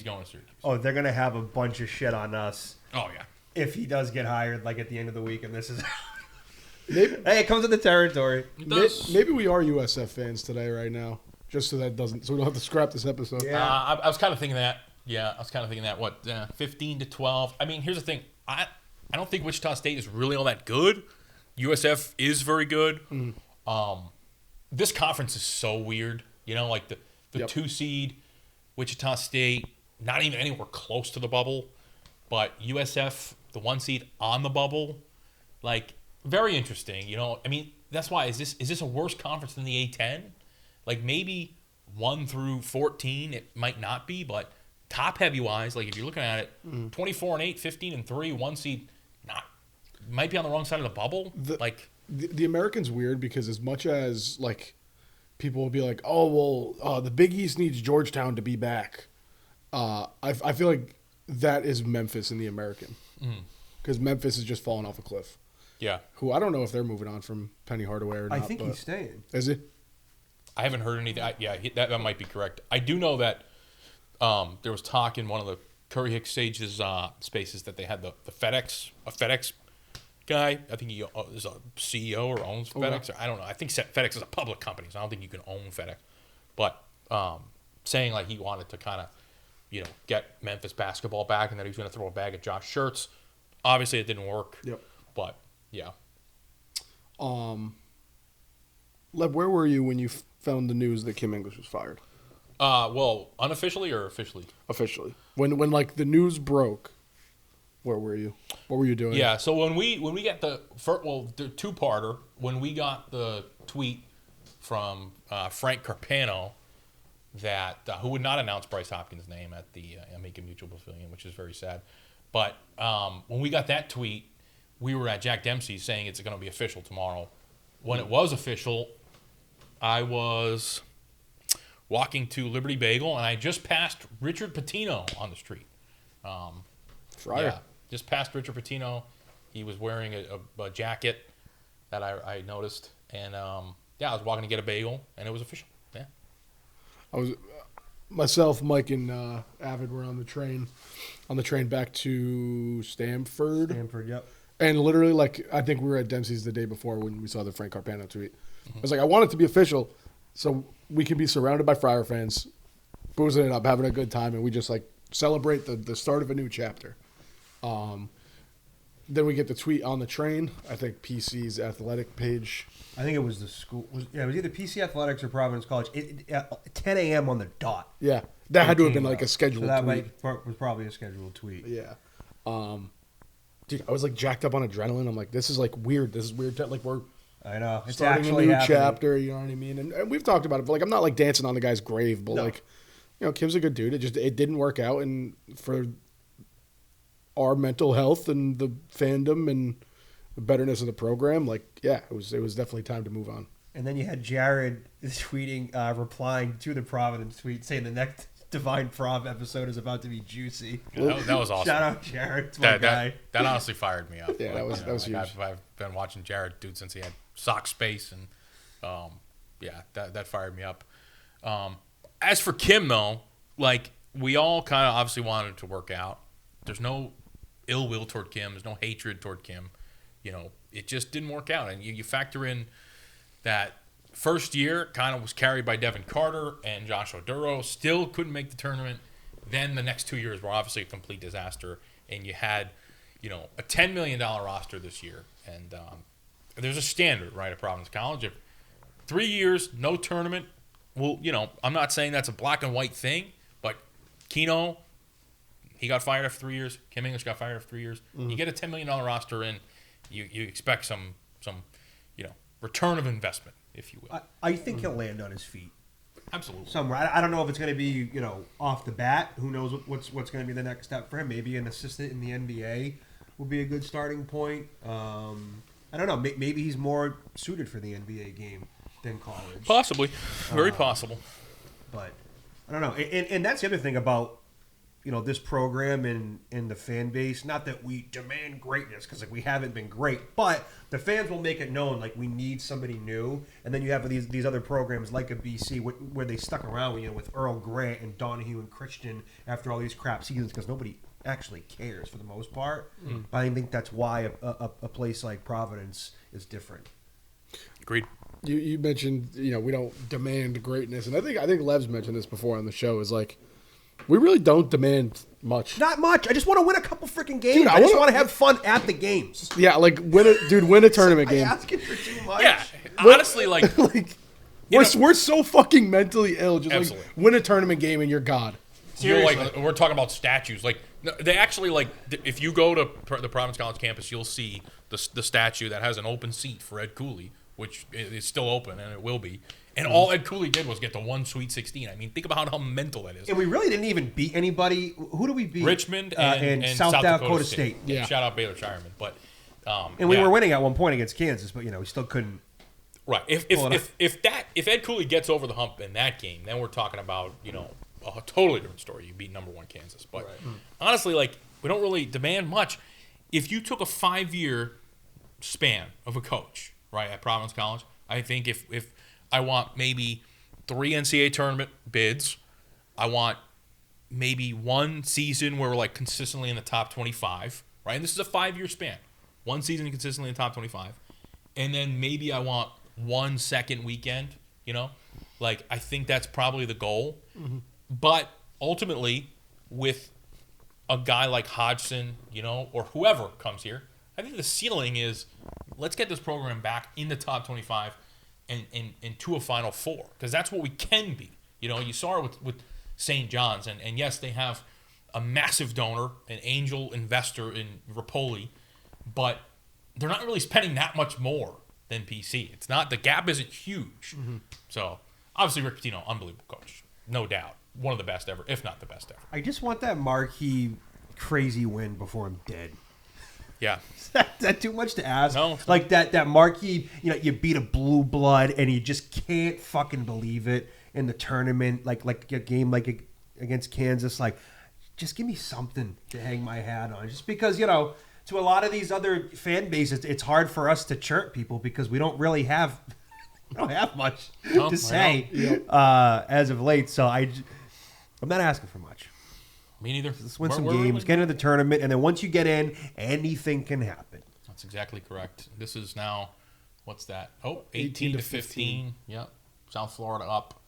going to Syracuse. Oh, they're going to have a bunch of shit on us Oh yeah. if he does get hired at the end of the week and this is... Maybe, Hey, it comes with the territory. It does. maybe we are USF fans today right now, just so we don't have to scrap this episode. Yeah. I was kind of thinking that. Yeah, I was kind of thinking that. What 15-12? I mean, here's the thing. I don't think Wichita State is really all that good. USF is very good. This conference is so weird. Like the Yep. 2 seed, Wichita State, not even anywhere close to the bubble, but USF, the 1 seed on the bubble, like very interesting. I mean, that's why is this a worse conference than the A10? Like maybe 1 through 14, it might not be, but top heavy wise, like if you're looking at it, 24-8, 15-3, 1 seed, might be on the wrong side of the bubble. The American's weird because as much as like people will be like, oh well, the Big East needs Georgetown to be back. I feel like that is Memphis in the American because Memphis is just falling off a cliff. Yeah, Who I don't know if they're moving on from Penny Hardaway or not. I think but he's staying. Is it? I haven't heard anything. That might be correct. I do know that there was talk in one of the Curry Hicks Sage's spaces that they had a FedEx guy. I think he is a CEO or owns FedEx. Or I don't know. I think FedEx is a public company, so I don't think you can own FedEx. But saying like he wanted to kind of, get Memphis basketball back and that he was going to throw a bag at Josh Schertz. Obviously, it didn't work. Yep. But yeah. Leb, where were you when you found the news that Kim English was fired? Well, unofficially or officially? Officially, when like the news broke, where were you? What were you doing? Yeah, so when we get the two-parter, when we got the tweet from Frank Carpano that who would not announce Bryce Hopkins' name at the Amica Mutual Pavilion, which is very sad. But when we got that tweet, we were at Jack Dempsey saying it's going to be official tomorrow. When it was official, I was walking to Liberty Bagel, and I just passed Richard Pitino on the street. Friar. Yeah, just past Richard Pitino. He was wearing a jacket that I noticed. And, I was walking to get a bagel, and it was official. Yeah. I was myself, Mike, and Avid were on the train back to Stamford. Stanford, yep. And literally, like, I think we were at Dempsey's the day before when we saw the Frank Carpano tweet. I was like, I want it to be official so we can be surrounded by Friar fans, boozing it up, having a good time, and we just, like, celebrate the start of a new chapter. Then we get the tweet on the train. I think PC's athletic page. I think it was the school. It was either PC Athletics or Providence College. 10 a.m. on the dot. Yeah, that had to have been, like, a scheduled So that tweet. was probably a scheduled tweet. Yeah. Dude, I was like jacked up on adrenaline. I'm like, this is like weird. This is weird. Like we're I know. It's starting a actually new happening. chapter. You know what I mean? And we've talked about it. But like, I'm not like dancing on the guy's grave. But like, Kim's a good dude. It didn't work out. And for our mental health and the fandom and the betterness of the program, like, yeah, it was definitely time to move on. And then you had Jared tweeting, replying to the Providence tweet, saying the Divine Prov episode is about to be juicy. That was awesome. Shout out Jared. It's my guy. That honestly fired me up. Yeah, that was huge. I've been watching Jared, dude, since he had sock space, and that fired me up. As for Kim, though, like, we all kind of obviously wanted it to work out. There's no ill will toward Kim. There's no hatred toward Kim. It just didn't work out. And you factor in that first year kind of was carried by Devin Carter and Josh Oduro. Still couldn't make the tournament. Then the next 2 years were obviously a complete disaster. And you had, a $10 million roster this year. And there's a standard, right, at Providence College. If 3 years, no tournament, well, I'm not saying that's a black and white thing, but Keno, he got fired after 3 years. Kim English got fired after 3 years. Mm-hmm. You get a $10 million roster in, you expect some return of investment, if you will. I think he'll land on his feet. Absolutely. Somewhere. I don't know if it's going to be, off the bat. Who knows what's going to be the next step for him? Maybe an assistant in the NBA would be a good starting point. I don't know. Maybe he's more suited for the NBA game than college. Possibly. Very possible. But I don't know. And that's the other thing about, this program and the fan base. Not that we demand greatness, because we haven't been great, but the fans will make it known we need somebody new. And then you have these other programs like a BC where they stuck around with Earl Grant and Donahue and Christian after all these crap seasons, because nobody actually cares for the most part. But I think that's why a place like Providence is different. Agreed. You mentioned we don't demand greatness, and I think Lev's mentioned this before on the show. Is we really don't demand much. Not much. I just want to win a couple freaking games. Dude, I just want to have fun at the games. Yeah, win a tournament game. Asking for too much. Yeah, honestly, we're so fucking mentally ill. Just absolutely. Win a tournament game and you're God. We're talking about statues. They actually if you go to the Providence College campus, you'll see the statue that has an open seat for Ed Cooley, which is still open and it will be. And all Ed Cooley did was get the one Sweet 16. I mean, think about how mental that is. And we really didn't even beat anybody. Who do we beat? Richmond and South Dakota State. Yeah. Shout out Baylor Shireman. But and we were winning at one point against Kansas, but we still couldn't. Right. If Ed Cooley gets over the hump in that game, then we're talking about a totally different story. You beat number 1 Kansas. But honestly, we don't really demand much. If you took a 5-year span of a coach, right, at Providence College, I think if I want maybe 3 NCAA tournament bids. I want maybe 1 season where we're consistently in the top 25, right? And this is a 5-year span. 1 season consistently in the top 25. And then maybe I want 1 second weekend, I think that's probably the goal. Mm-hmm. But ultimately, with a guy like Hodgson, or whoever comes here, I think the ceiling is let's get this program back in the top 25 and to a Final Four, because that's what we can be. You saw it with St. John's, and yes, they have a massive donor, an angel investor in Rapoli, but they're not really spending that much more than PC. It's not, the gap isn't huge. Mm-hmm. So obviously Rick Pitino, unbelievable coach, no doubt, one of the best ever, if not the best ever. I just want that marquee crazy win before I'm dead. Yeah. Is that too much to ask? No. That marquee, you beat a blue blood and you just can't fucking believe it in the tournament, like a game against Kansas. Just give me something to hang my hat on. Just because, to a lot of these other fan bases, it's hard for us to chirp people because we don't really have much to say as of late. So I'm not asking for much. Me neither. Let's win some games, get into the tournament, and then once you get in, anything can happen. That's exactly correct. This is now, what's that? 18 to 15. Yep. South Florida up.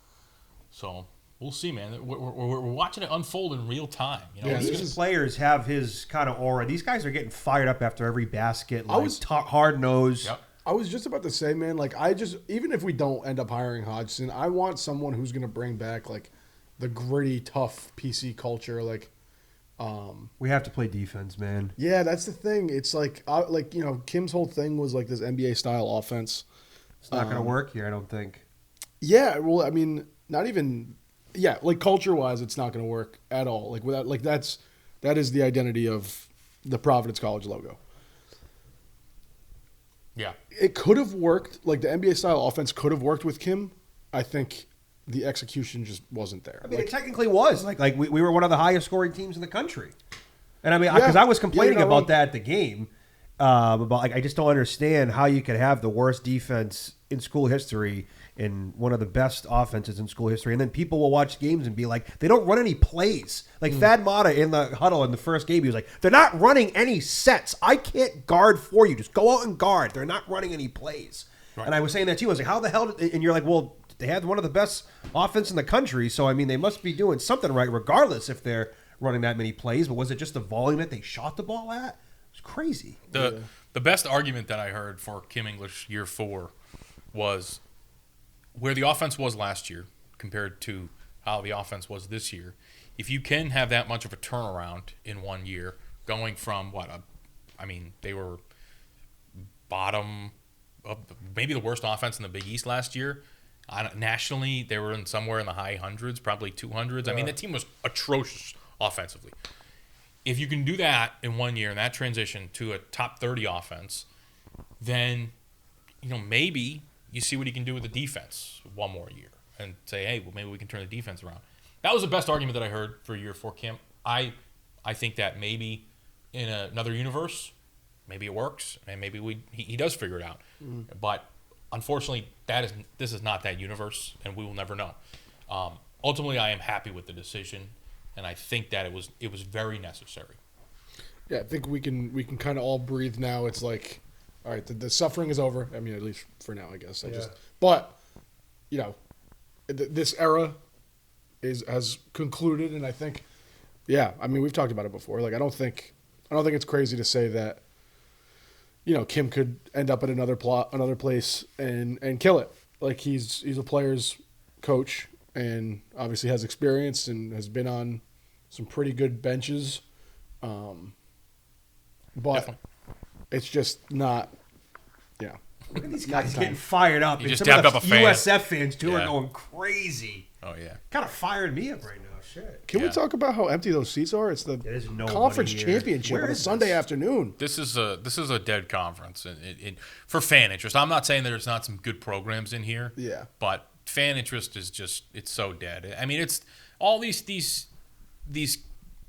So we'll see, man. We're watching it unfold in real time. These players have his kind of aura. These guys are getting fired up after every basket. Hard nose. Yep. I was just about to say, man, even if we don't end up hiring Hodgson, I want someone who's going to bring back, the gritty, tough PC culture, we have to play defense, man. Yeah, that's the thing. It's Kim's whole thing was this NBA style offense. It's not going to work here, I don't think. Yeah, well, I mean, not even. Yeah, culture wise, it's not going to work at all. That is the identity of the Providence College logo. Yeah, it could have worked. The NBA style offense could have worked with Kim. I think the execution just wasn't there. I mean, it technically was. Like we were one of the highest scoring teams in the country. And I mean, because I was complaining about that at the game. About I just don't understand how you could have the worst defense in school history and one of the best offenses in school history, and then people will watch games and be like, they don't run any plays. Like Thad Matta in the huddle in the first game, he was like, they're not running any sets. I can't guard for you. Just go out and guard. They're not running any plays. Right. And I was saying that to you. I was like, how the hell? And you're like, well, they had one of the best offense in the country, so I mean, they must be doing something right, regardless if they're running that many plays. But was it just the volume that they shot the ball at? It was crazy. The best argument that I heard for Kim English year 4 was where the offense was last year compared to how the offense was this year. If you can have that much of a turnaround in 1 year, going from they were bottom of maybe the worst offense in the Big East last year. Nationally, they were somewhere in the high hundreds, probably 200s. I mean, the team was atrocious offensively. If you can do that in 1 year and that transition to a top 30 offense, then maybe you see what he can do with the defense one more year and say, hey, well, maybe we can turn the defense around. That was the best argument that I heard for year 4 Kim. I think that maybe in another universe, maybe it works, and maybe he does figure it out. But unfortunately, this is not that universe, and we will never know. Ultimately, I am happy with the decision, and I think that it was very necessary. Yeah, I think we can kind of all breathe now. It's like, all right, the suffering is over. I mean, at least for now, I guess. But this era has concluded, and I think, I mean, we've talked about it before. Like, I don't think it's crazy to say that, Kim could end up at another place and kill it. Like, he's a player's coach and obviously has experience and has been on some pretty good benches. But Definitely. It's just not, Look at these guys getting fired up. You just some of dapped the up a fan. USF fans, too, are Yeah. going crazy. Oh, yeah. Kind of fired me up right now. Shit. Can we talk about how empty those seats are? It's the There's nobody conference here. championship Where on a is Sunday this? afternoon. This is a dead conference for fan interest. I'm not saying there's not some good programs in here. Yeah. But fan interest is it's so dead. I mean, it's all these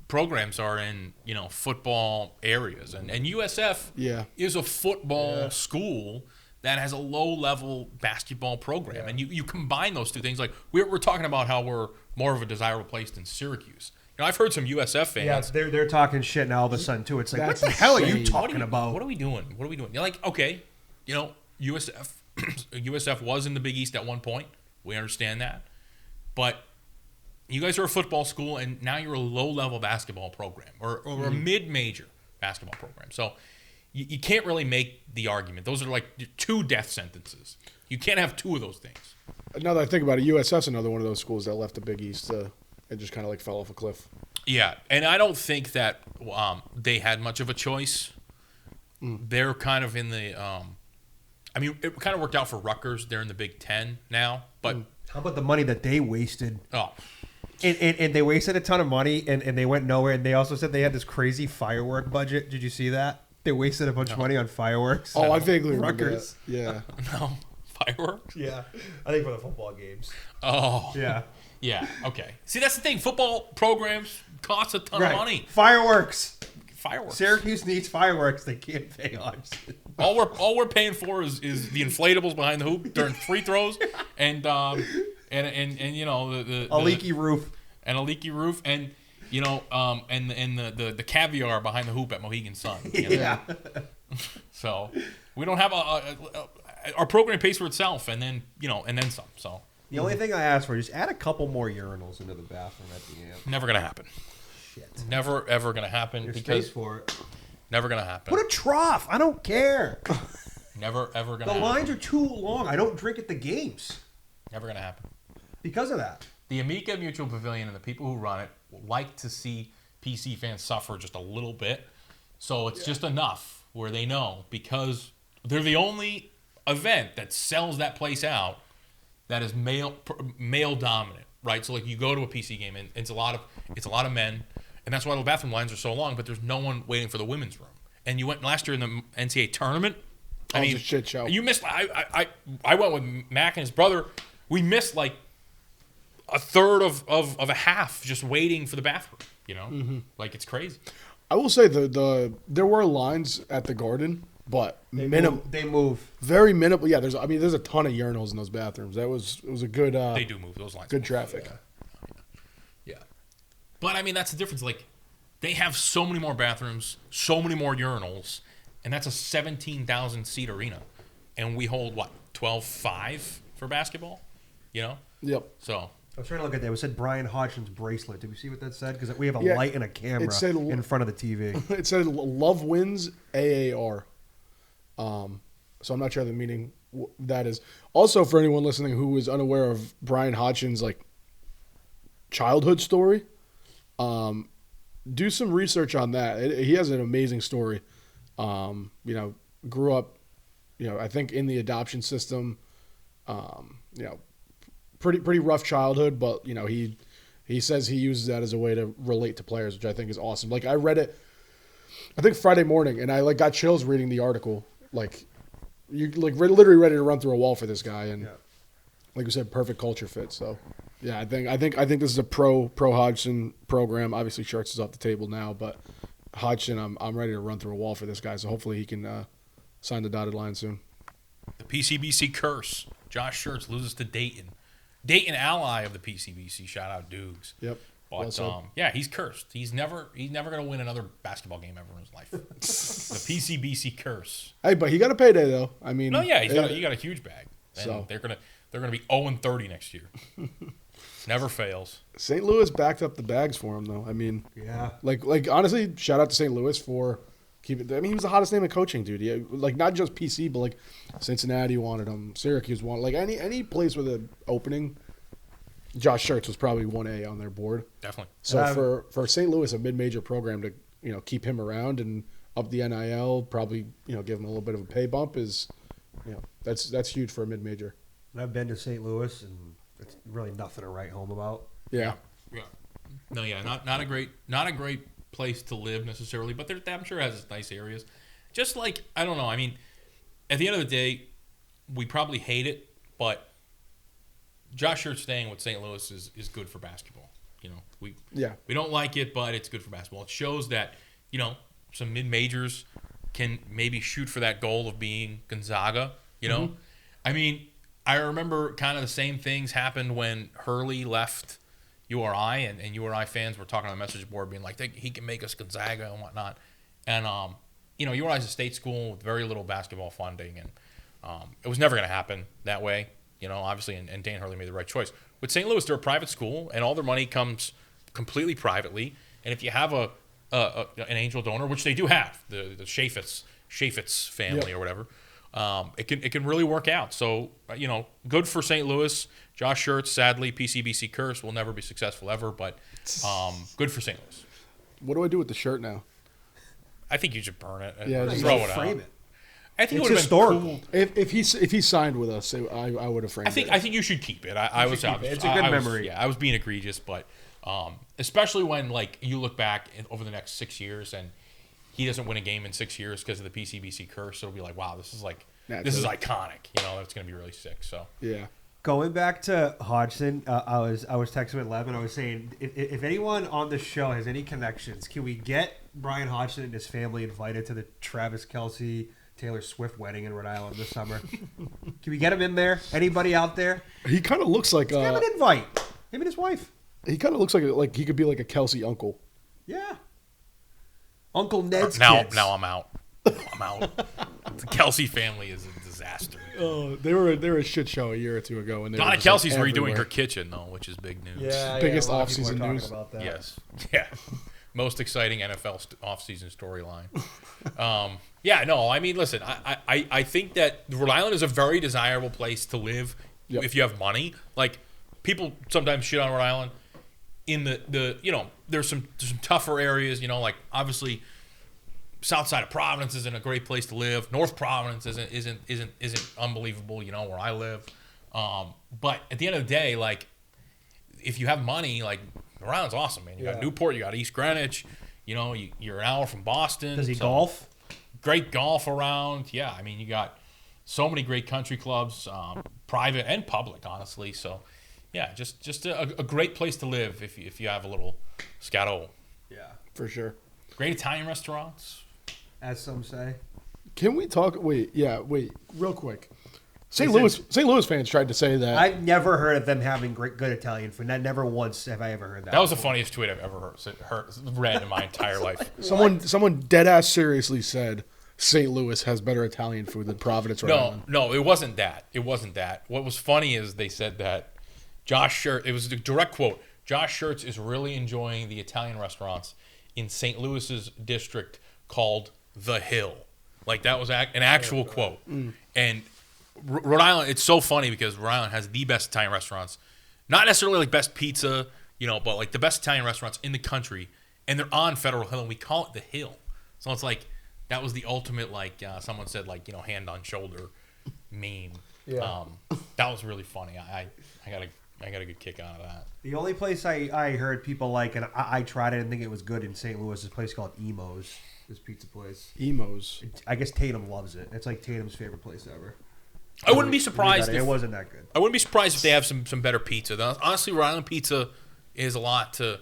programs are in football areas, and USF is a football school that has a low-level basketball program. And you combine those two things. Like, we're talking about how we're more of a desirable place than Syracuse. I've heard some USF fans. Yeah, they're talking shit now all of a sudden, too. It's like, That's what the hell are you insane. talking about? What are we doing? You're like, okay, USF USF was in the Big East at one point. We understand that. But you guys are a football school, and now you're a low-level basketball program or a mid-major basketball program. So you can't really make the argument. Those are like 2 death sentences. You can't have 2 of those things. Now that I think about it, USF's another one of those schools that left the Big East and just kind of like fell off a cliff. Yeah, and I don't think that they had much of a choice. They're kind of in the I mean, it kind of worked out for Rutgers. They're in the Big Ten now. But how about the money that they wasted? Oh. And they wasted a ton of money, and they went nowhere. And they also said they had this crazy firework budget. Did you see that? They wasted a bunch of money on fireworks. Oh, I vaguely remember Rutgers. that. Yeah. No. Fireworks? Yeah. I think for the football games. Oh. Yeah. Yeah, okay. See, that's the thing. Football programs cost a ton of money. Fireworks. Syracuse needs fireworks. They can't pay ours. all we're paying for is the inflatables behind the hoop during free throws and you know the leaky roof and and you know and the caviar behind the hoop at Mohegan Sun. Yeah. So we don't have our program pays for itself, and then some. So the only thing I ask for is just add a couple more urinals into the bathroom at the end. Never gonna happen. Shit. Never ever gonna happen. There's because space for it. Never gonna happen. Put a trough. I don't care. Never ever gonna. The happen. lines are too long. I don't drink at the games. Never gonna happen. Because of that. The Amica Mutual Pavilion and the people who run it like to see PC fans suffer just a little bit. So it's just enough where they know, because they're the only event that sells that place out that is male dominant, right? So like you go to a PC game and it's a lot of men, and that's why the bathroom lines are so long. But there's no one waiting for the women's room. And you went last year in the NCAA tournament. I mean, it's a shit show. You missed. I went with Mac and his brother. We missed like a third of a half just waiting for the bathroom. Like it's crazy. I will say there were lines at the Garden, but They move. very minimal. Yeah, there's a ton of urinals in those bathrooms. It was a good. They do move those lines. Good traffic. Yeah. But I mean, that's the difference. Like, they have so many more bathrooms, so many more urinals, and that's a 17,000 seat arena, and we hold what 12,500 for basketball. Yep. So. I was trying to look at that. It said Bryan Hodgson's bracelet. Did we see what that said? Because we have a Yeah, light and a camera it said- in front of the TV. It said "Love wins AAR." So I'm not sure the meaning that is. Also, for anyone listening who is unaware of Bryan Hodgson's childhood story, do some research on that. He has an amazing story. Grew up, I think in the adoption system. Pretty rough childhood, but he says he uses that as a way to relate to players, which I think is awesome. Like I read it, I think Friday morning, and I got chills reading the article. Like you literally ready to run through a wall for this guy, and like you said, perfect culture fit. So yeah, I think this is a pro Hodgson program. Obviously, Schertz is off the table now, but Hodgson, I'm ready to run through a wall for this guy. So hopefully he can sign the dotted line soon. The PCBC curse. Josh Schertz loses to Dayton. Dayton ally of the PCBC. Shout out Dukes. Yep. But yeah, he's cursed. He's never going to win another basketball game ever in his life. The PCBC curse. Hey, but he got a payday though. I mean, No, yeah, he got a huge bag. And So- they're gonna be 0-30 next year. Never fails. St. Louis backed up the bags for him though. I mean, Yeah. like honestly, shout out to St. Louis for keeping. I mean, he was the hottest name in coaching, dude. Not just PC, but Cincinnati wanted him, Syracuse wanted any place with an opening. Josh Schertz was probably 1A on their board. Definitely. So for St. Louis, a mid-major program to keep him around and up the NIL, probably give him a little bit of a pay bump is, that's huge for a mid-major. And I've been to St. Louis, and it's really nothing to write home about. Yeah. Yeah. No, yeah, not a great place to live necessarily, but I'm sure it has its nice areas. Just I don't know. I mean, at the end of the day, we probably hate it, but Josh Schertz staying with St. Louis is good for basketball. We don't like it, but it's good for basketball. It shows that some mid majors can maybe shoot for that goal of being Gonzaga. I mean, I remember kind of the same things happened when Hurley left URI, and URI fans were talking on the message board being like, he can make us Gonzaga and whatnot. And URI is a state school with very little basketball funding, and it was never going to happen that way. Obviously, and Dan Hurley made the right choice. With St. Louis, they're a private school, and all their money comes completely privately. And if you have an angel donor, which they do have, the Chaffetz family or whatever, it can really work out. So good for St. Louis. Josh Schertz, sadly, PCBC curse, will never be successful ever, but good for St. Louis. What do I do with the shirt now? I think you should burn it. Yeah, and just throw it frame out. it. I think It's it would have been historical. cool. If he signed with us, I would have framed it. I think you should keep it. I was keep it. It's a good memory. I was being egregious, but especially when you look back over the next 6 years and he doesn't win a game in 6 years because of the PCBC curse, it'll be like, wow, this is iconic. It's going to be really sick. So Yeah. Going back to Hodgson, I was texting with Levin. I was saying, if anyone on the show has any connections, can we get Bryan Hodgson and his family invited to the Travis Kelce, Taylor Swift wedding in Rhode Island this summer? Can we get him in there? Anybody out there? He kind of looks like Give him an invite. Him and his wife. he kind of looks like he could be like a Kelsey uncle. Yeah. Uncle Ned's now kids. I'm out. I'm out. The Kelsey family is a disaster. Oh, they were a shit show a year or two ago, and they Donna were just, Kelsey's everywhere. redoing her kitchen though, which is big news. Yeah, Biggest a lot of people off-season are talking news. about that. Yes. Yeah. Most exciting NFL off-season storyline. Yeah, no, I mean, listen, I think that Rhode Island is a very desirable place to live if you have money. Like, people sometimes shit on Rhode Island. In the there's some tougher areas, like obviously south side of Providence isn't a great place to live. North Providence isn't unbelievable, where I live. But at the end of the day, like, if you have money, like, Rhode Island's awesome, man. You got Newport, you got East Greenwich, you're an hour from Boston. Does he golf? Great golf around. Yeah, I mean, you got so many great country clubs, private and public, honestly. So, yeah, just a great place to live if you have a little scatto. Yeah, For sure. Great Italian restaurants. as some say. Can we talk? Wait, real quick. St. Louis fans tried to say that. I've never heard of them having good Italian food. Never once have I ever heard that. That was the funniest tweet I've ever read in my entire life. Someone dead ass seriously said St. Louis has better Italian food than Providence right now. No, it wasn't that. What was funny is they said that Josh Schertz, it was a direct quote, Josh Schertz is really enjoying the Italian restaurants in St. Louis's district called The Hill. Like, that was an actual quote. And Rhode Island, it's so funny because Rhode Island has the best Italian restaurants. Not necessarily like best pizza, but like the best Italian restaurants in the country. And they're on Federal Hill, and we call it The Hill. So it's like, that was the ultimate, like, someone said, like, hand on shoulder meme. Yeah. That was really funny. I got a good kick out of that. The only place I heard people like, and I tried it and think it was good in St. Louis, is a place called Emo's. This pizza place. Emo's. I guess Tatum loves it. It's like Tatum's favorite place ever. I wouldn't be surprised if it wasn't that good. I wouldn't be surprised if they have some better pizza. Honestly, Rhode Island pizza leaves a lot to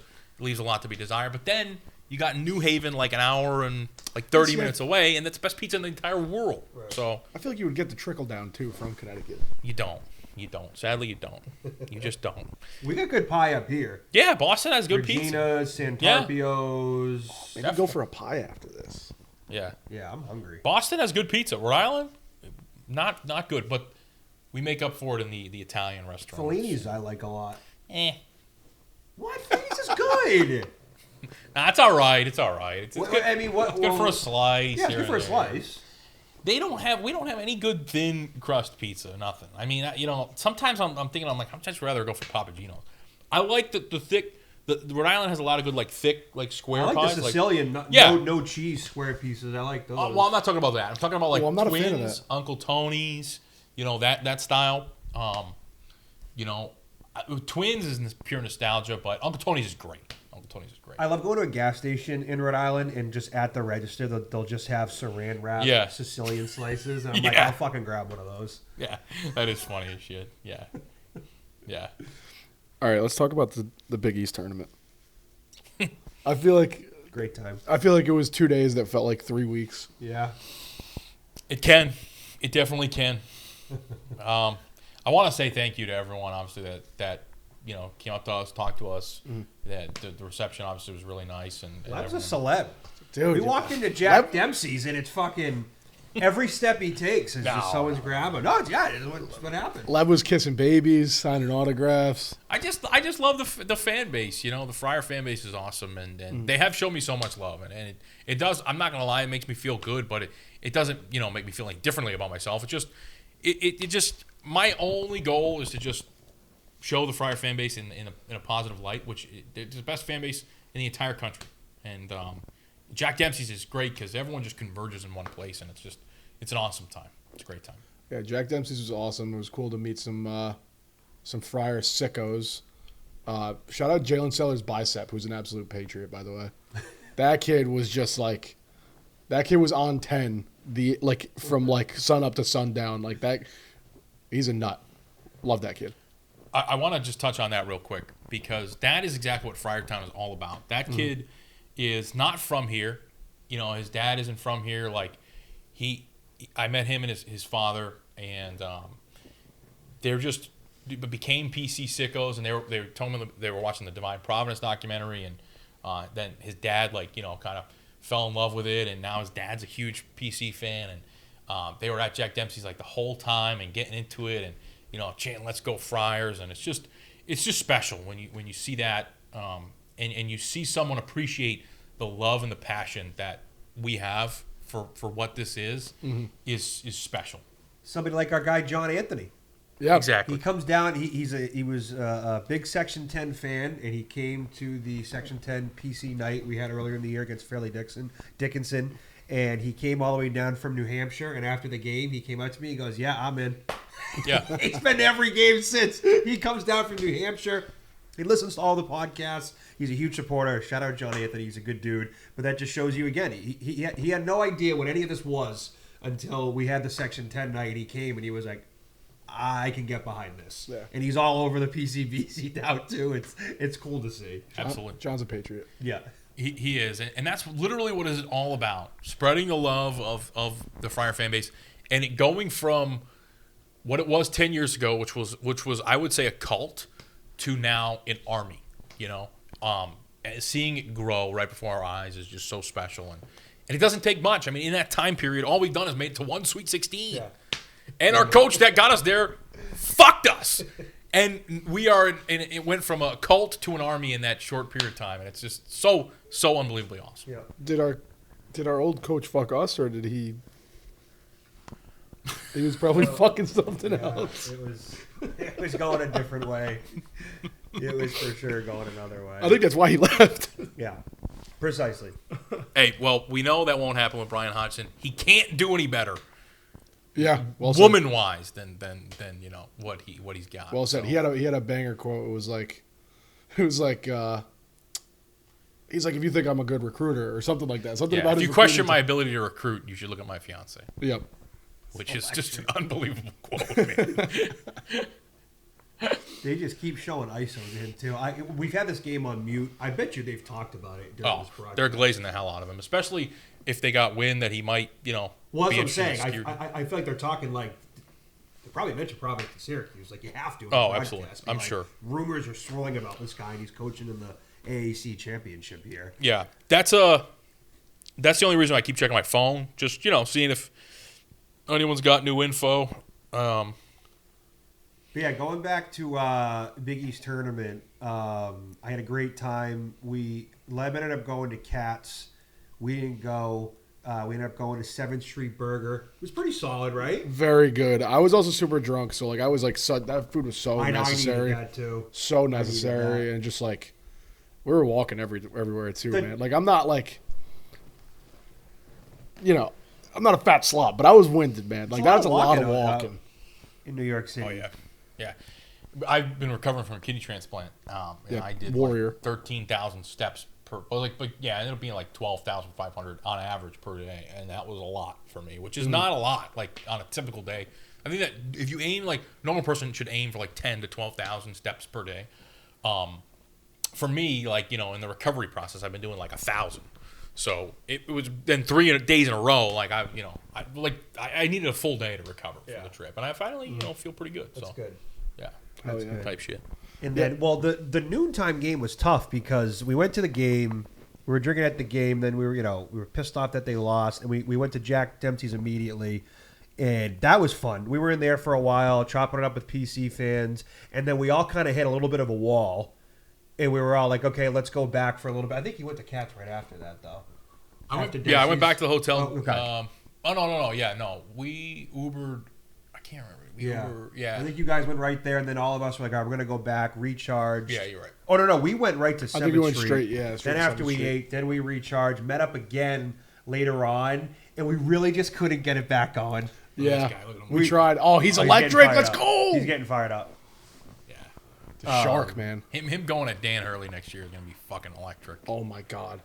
be desired. But then you got New Haven like an hour and like 30 minutes away, and that's the best pizza in the entire world. Right. So I feel like you would get the trickle down too from Connecticut. You don't. Sadly, you don't. You just don't. We got good pie up here. Yeah, Boston has good Regina's, pizza. Santarpio's. Maybe go for a pie after this. Yeah. Yeah, I'm hungry. Boston has good pizza. Rhode Island, not good, but we make up for it in the Italian restaurants. Fellini's I like a lot. What? Fellini's is good. Nah, it's all right. It's all right. It's good. I mean, it's good for a slice. Yeah, it's good for a slice. We don't have any good thin crust pizza. Nothing. I mean, sometimes I'm thinking I'm just rather go for Papagino's. I like the thick. The Rhode Island has a lot of good thick square I like pies. the Sicilian, no cheese square pieces. I like those. Well, I'm not talking about that. I'm talking about I'm not a fan of Twins, that. Uncle Tony's. That style. Twins is pure nostalgia, but Uncle Tony's is great. I love going to a gas station in Rhode Island and just at the register they'll just have saran wrap Sicilian slices. And I'm like, I'll fucking grab one of those. Yeah, that is funny as shit. Yeah. All right, let's talk about the Big East tournament. I feel like great time. I feel like it was 2 days that felt like 3 weeks. Yeah. It can. It definitely can. I want to say thank you to everyone, obviously, that came up to us, talked to us. That the reception obviously was really nice. And Lab's a celeb. Dude, we walked into Jack Dempsey's and it's fucking every step he takes is just someone's grabbing. No, it's what happened. Lev was kissing babies, signing autographs. I just love the fan base. The Friar fan base is awesome, and they have shown me so much love, and it does. I'm not gonna lie, it makes me feel good, but it doesn't make me feel differently about myself. It just my only goal is to just show the Friar fan base in a positive light, which it's the best fan base in the entire country. And Jack Dempsey's is great because everyone just converges in one place, and it's an awesome time. It's a great time. Yeah, Jack Dempsey's was awesome. It was cool to meet some Friar sickos. Shout out Jalen Sellers' bicep, who's an absolute patriot, by the way. That kid was just that kid was on 10 from sun up to sundown that. He's a nut. Love that kid. I want to just touch on that real quick because that is exactly what Friartown is all about. That kid is not from here. His dad isn't from here. I met him and his father, and they're just became PC sickos, and they told me they were watching the Divine Providence documentary, and then his dad kind of fell in love with it, and now his dad's a huge PC fan, and they were at Jack Dempsey's the whole time and getting into it, and chanting "Let's go Friars," and it's just special when you see that, and you see someone appreciate the love and the passion that we have for what this is special. Somebody like our guy John Anthony. Yeah, exactly. He comes down. He was a big Section 10 fan, and he came to the Section 10 PC night we had earlier in the year against Fairleigh Dickinson, and he came all the way down from New Hampshire. And after the game, he came up to me. He goes, "Yeah, I'm in." Yeah, he's been to every game since. He comes down from New Hampshire. He listens to all the podcasts. He's a huge supporter. Shout out John Anthony. He's a good dude. But that just shows you again. He had no idea what any of this was until we had the Section 10 night. He came and he was like, I can get behind this. Yeah. And he's all over the PCBC now too. It's cool to see. Absolutely. John's a patriot. Yeah. He is, and that's literally what it's all about: spreading the love of the Friar fan base, and it going from what it was 10 years ago, which was I would say a cult, to now an army. You know, and seeing it grow right before our eyes is just so special, and it doesn't take much. I mean, in that time period, all we've done is made it to one Sweet 16, and our coach that got us there fucked us. And we are, and it went from a cult to an army in that short period of time, and it's just so unbelievably awesome. Yeah. Did our old coach fuck us, or did he? He was probably fucking something else. It was going a different way. It was for sure going another way. I think that's why he left. Yeah, precisely. Hey, well, we know that won't happen with Bryan Hodgson. He can't do any better, Yeah, well said. woman-wise, than you know what he's got. Well said. So, He had a banger quote. It was like, he's like, if you think I'm a good recruiter or something like that. Something yeah, about if his you question recruiting my ability to recruit, you should look at my fiance, Yep. which is just an unbelievable quote, man. They just keep showing ISO to him too. We've had this game on mute. I bet you they've talked about it during this broadcast. They're glazing the hell out of him, especially if they got wind that he might, you know. Well, that's be what I'm saying. interested in security. I feel like they're talking like they probably mentioned Providence to Syracuse. Like you have to. Oh, absolutely. I'm sure. Rumors are swirling about this guy, and he's coaching in the AAC championship here. Yeah, that's the only reason I keep checking my phone, just seeing if anyone's got new info. But yeah, going back to Big East tournament, I had a great time. Leb ended up going to Cats. We didn't go. We ended up going to 7th Street Burger. It was pretty solid, right? Very good. I was also super drunk, so like I was like, that food was so necessary. I needed that too. So necessary, and just like we were walking everywhere too, man. Like I'm not like, I'm not a fat slob, but I was winded, man. Like that's a lot of walking in New York City. Oh yeah. I've been recovering from a kidney transplant, and I did Warrior. like 13,000 steps per. It ended up being like 12,500 on average per day, and that was a lot for me, which is not a lot. Like on a typical day, I think that if you aim like normal person should aim for like 10 to 12,000 steps per day. For me, like in the recovery process, I've been doing like 1,000. So it was then 3 days in a row. Like I needed a full day to recover from the trip, and I finally feel pretty good. That's good. Yeah, That's good. Type shit. And then, the noontime game was tough because we went to the game, we were drinking at the game, then we were pissed off that they lost, and we went to Jack Dempsey's immediately, and that was fun. We were in there for a while, chopping it up with PC fans, and then we all kind of hit a little bit of a wall, and we were all like, okay, let's go back for a little bit. I think you went to Cats right after that, though. I went back to the hotel. Oh, okay. No. Yeah, no. We Ubered. I can't remember. I think you guys went right there, and then all of us were like, all right, we're going to go back, recharge. Yeah, you're right. Oh, no. We went right to 7th Street. I think we went straight, yeah. Then after we ate, then we recharged, met up again later on, and we really just couldn't get it back on. Yeah. This guy, look at him. We tried. Oh, he's electric. Let's go. He's getting fired up. Yeah. The shark, man. Him going at Dan Hurley next year is going to be fucking electric. Oh, my God.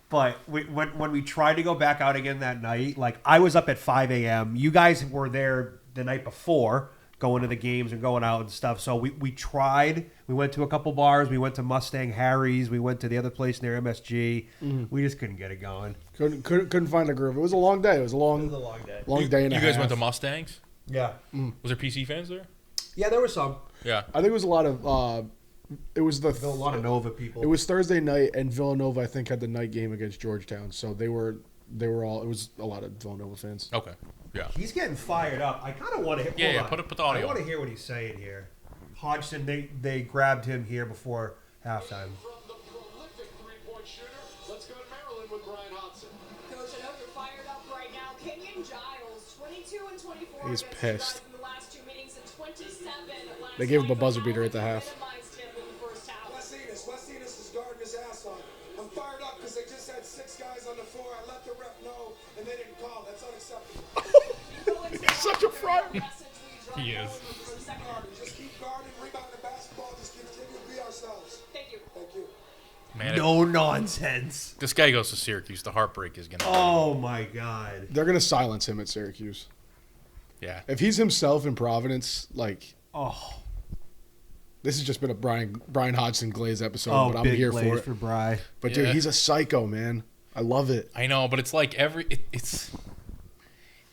But when we tried to go back out again that night, like I was up at 5 a.m. You guys were there the night before, going to the games and going out and stuff. So we tried. We went to a couple bars. We went to Mustang Harry's. We went to the other place near MSG. We just couldn't get it going. Couldn't find a groove. It was a long day. It was a long day. Long day and a half. You guys went to Mustangs? Yeah. Was there PC fans there? Yeah, there were some. Yeah. I think it was a lot of. It was a lot of Nova people. It was Thursday night, and Villanova, I think, had the night game against Georgetown. So they were all. It was a lot of Villanova fans. Okay. Yeah. He's getting fired up. I kind of want to hear. Yeah. Put the audio. I want to hear what he's saying here. Hodgson, they grabbed him here before halftime. From the prolific three-point shooter, let's go to Maryland with Bryan Hodgson. Coach, I know you're fired up right now. Kenyon Giles, 22 and 24. He's pissed. In the last 2 meetings and 27 last They gave him a night. buzzer beater at the half. Westinus is guarding his ass off. I'm fired up because they just had 6 guys on the floor. I let the rep know, and they didn't call. That's unacceptable. He's such a friar. He is. Just keep guarding, rebounding the basketball. Just continue to be ourselves. Thank you. Thank you. Man, No nonsense. this guy goes to Syracuse. The heartbreak is going to Oh, my God. They're going to silence him at Syracuse. Yeah. If he's himself in Providence, like, this has just been a Bryan Hodgson Glaze episode, but I'm big here Glaze for it. for Bry. But dude, he's a psycho, man. I love it. I know, but it's like it's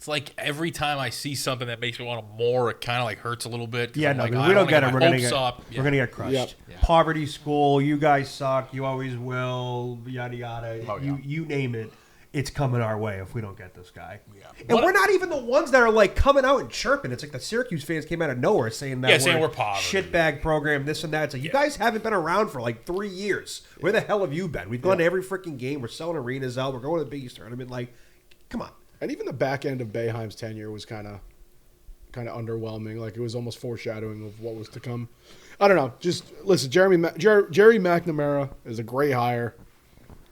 like every time I see something that makes me want more, it kind of like hurts a little bit. Yeah, I'm no, like, if I we don't wanna get it. my hopes up. We're gonna get crushed. Yep. Yeah. Poverty school. You guys suck. You always will. Yada yada. Oh, yeah. You name it. It's coming our way if we don't get this guy. Yeah. And we're not even the ones that are like coming out and chirping. It's like the Syracuse fans came out of nowhere saying that saying we're poverty. shitbag program, this and that. It's like you guys haven't been around for like 3 years. Where the hell have you been? We've gone to every freaking game. We're selling arenas out. We're going to the Big East tournament. Like, come on. And even the back end of Boeheim's tenure was kind of underwhelming. Like, it was almost foreshadowing of what was to come. I don't know. Just listen, Jerry McNamara is a great hire.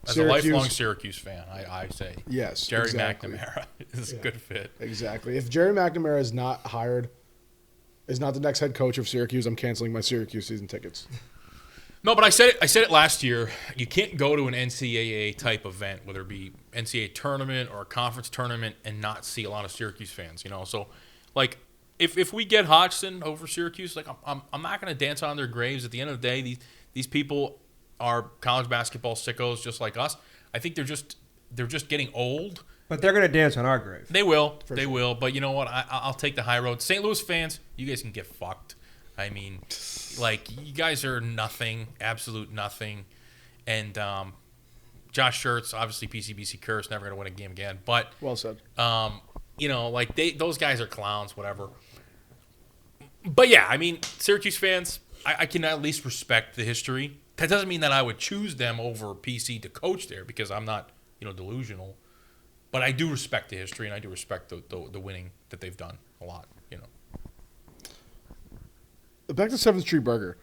As a lifelong Syracuse fan, I say yes, Jerry exactly. McNamara is a good fit. Exactly. If Jerry McNamara is not the next head coach of Syracuse, I'm canceling my Syracuse season tickets. No, but I said it last year. You can't go to an NCAA type event, whether it be NCAA tournament or a conference tournament, and not see a lot of Syracuse fans. You know, so like if we get Hodgson over Syracuse, like I'm not going to dance on their graves. At the end of the day, these people are college basketball sickos just like us. I think they're just getting old. But they're going to dance on our grave. They will. They will. But you know what? I'll take the high road. St. Louis fans, you guys can get fucked. I mean, like, you guys are nothing, absolute nothing. And Josh Schertz, obviously PCBC curse, never going to win a game again. But well said. You know, like those guys are clowns, whatever. But yeah, I mean, Syracuse fans, I can at least respect the history. That doesn't mean that I would choose them over PC to coach there because I'm not, delusional. But I do respect the history and I do respect the winning that they've done a lot, Back to 7th Street Burger.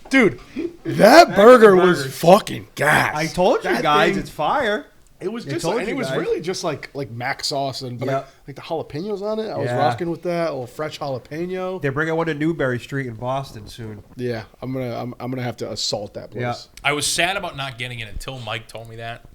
Dude, that burger was fucking gas. I told you That guys, thing- it's fire. It was I just, told and you it was guys. really just like mac sauce and but Yep. like the jalapenos on it. I was Yeah. rocking with that, a little fresh jalapeno. They're bringing one to Newberry Street in Boston soon. Yeah, I'm gonna have to assault that place. Yeah. I was sad about not getting it until Mike told me that.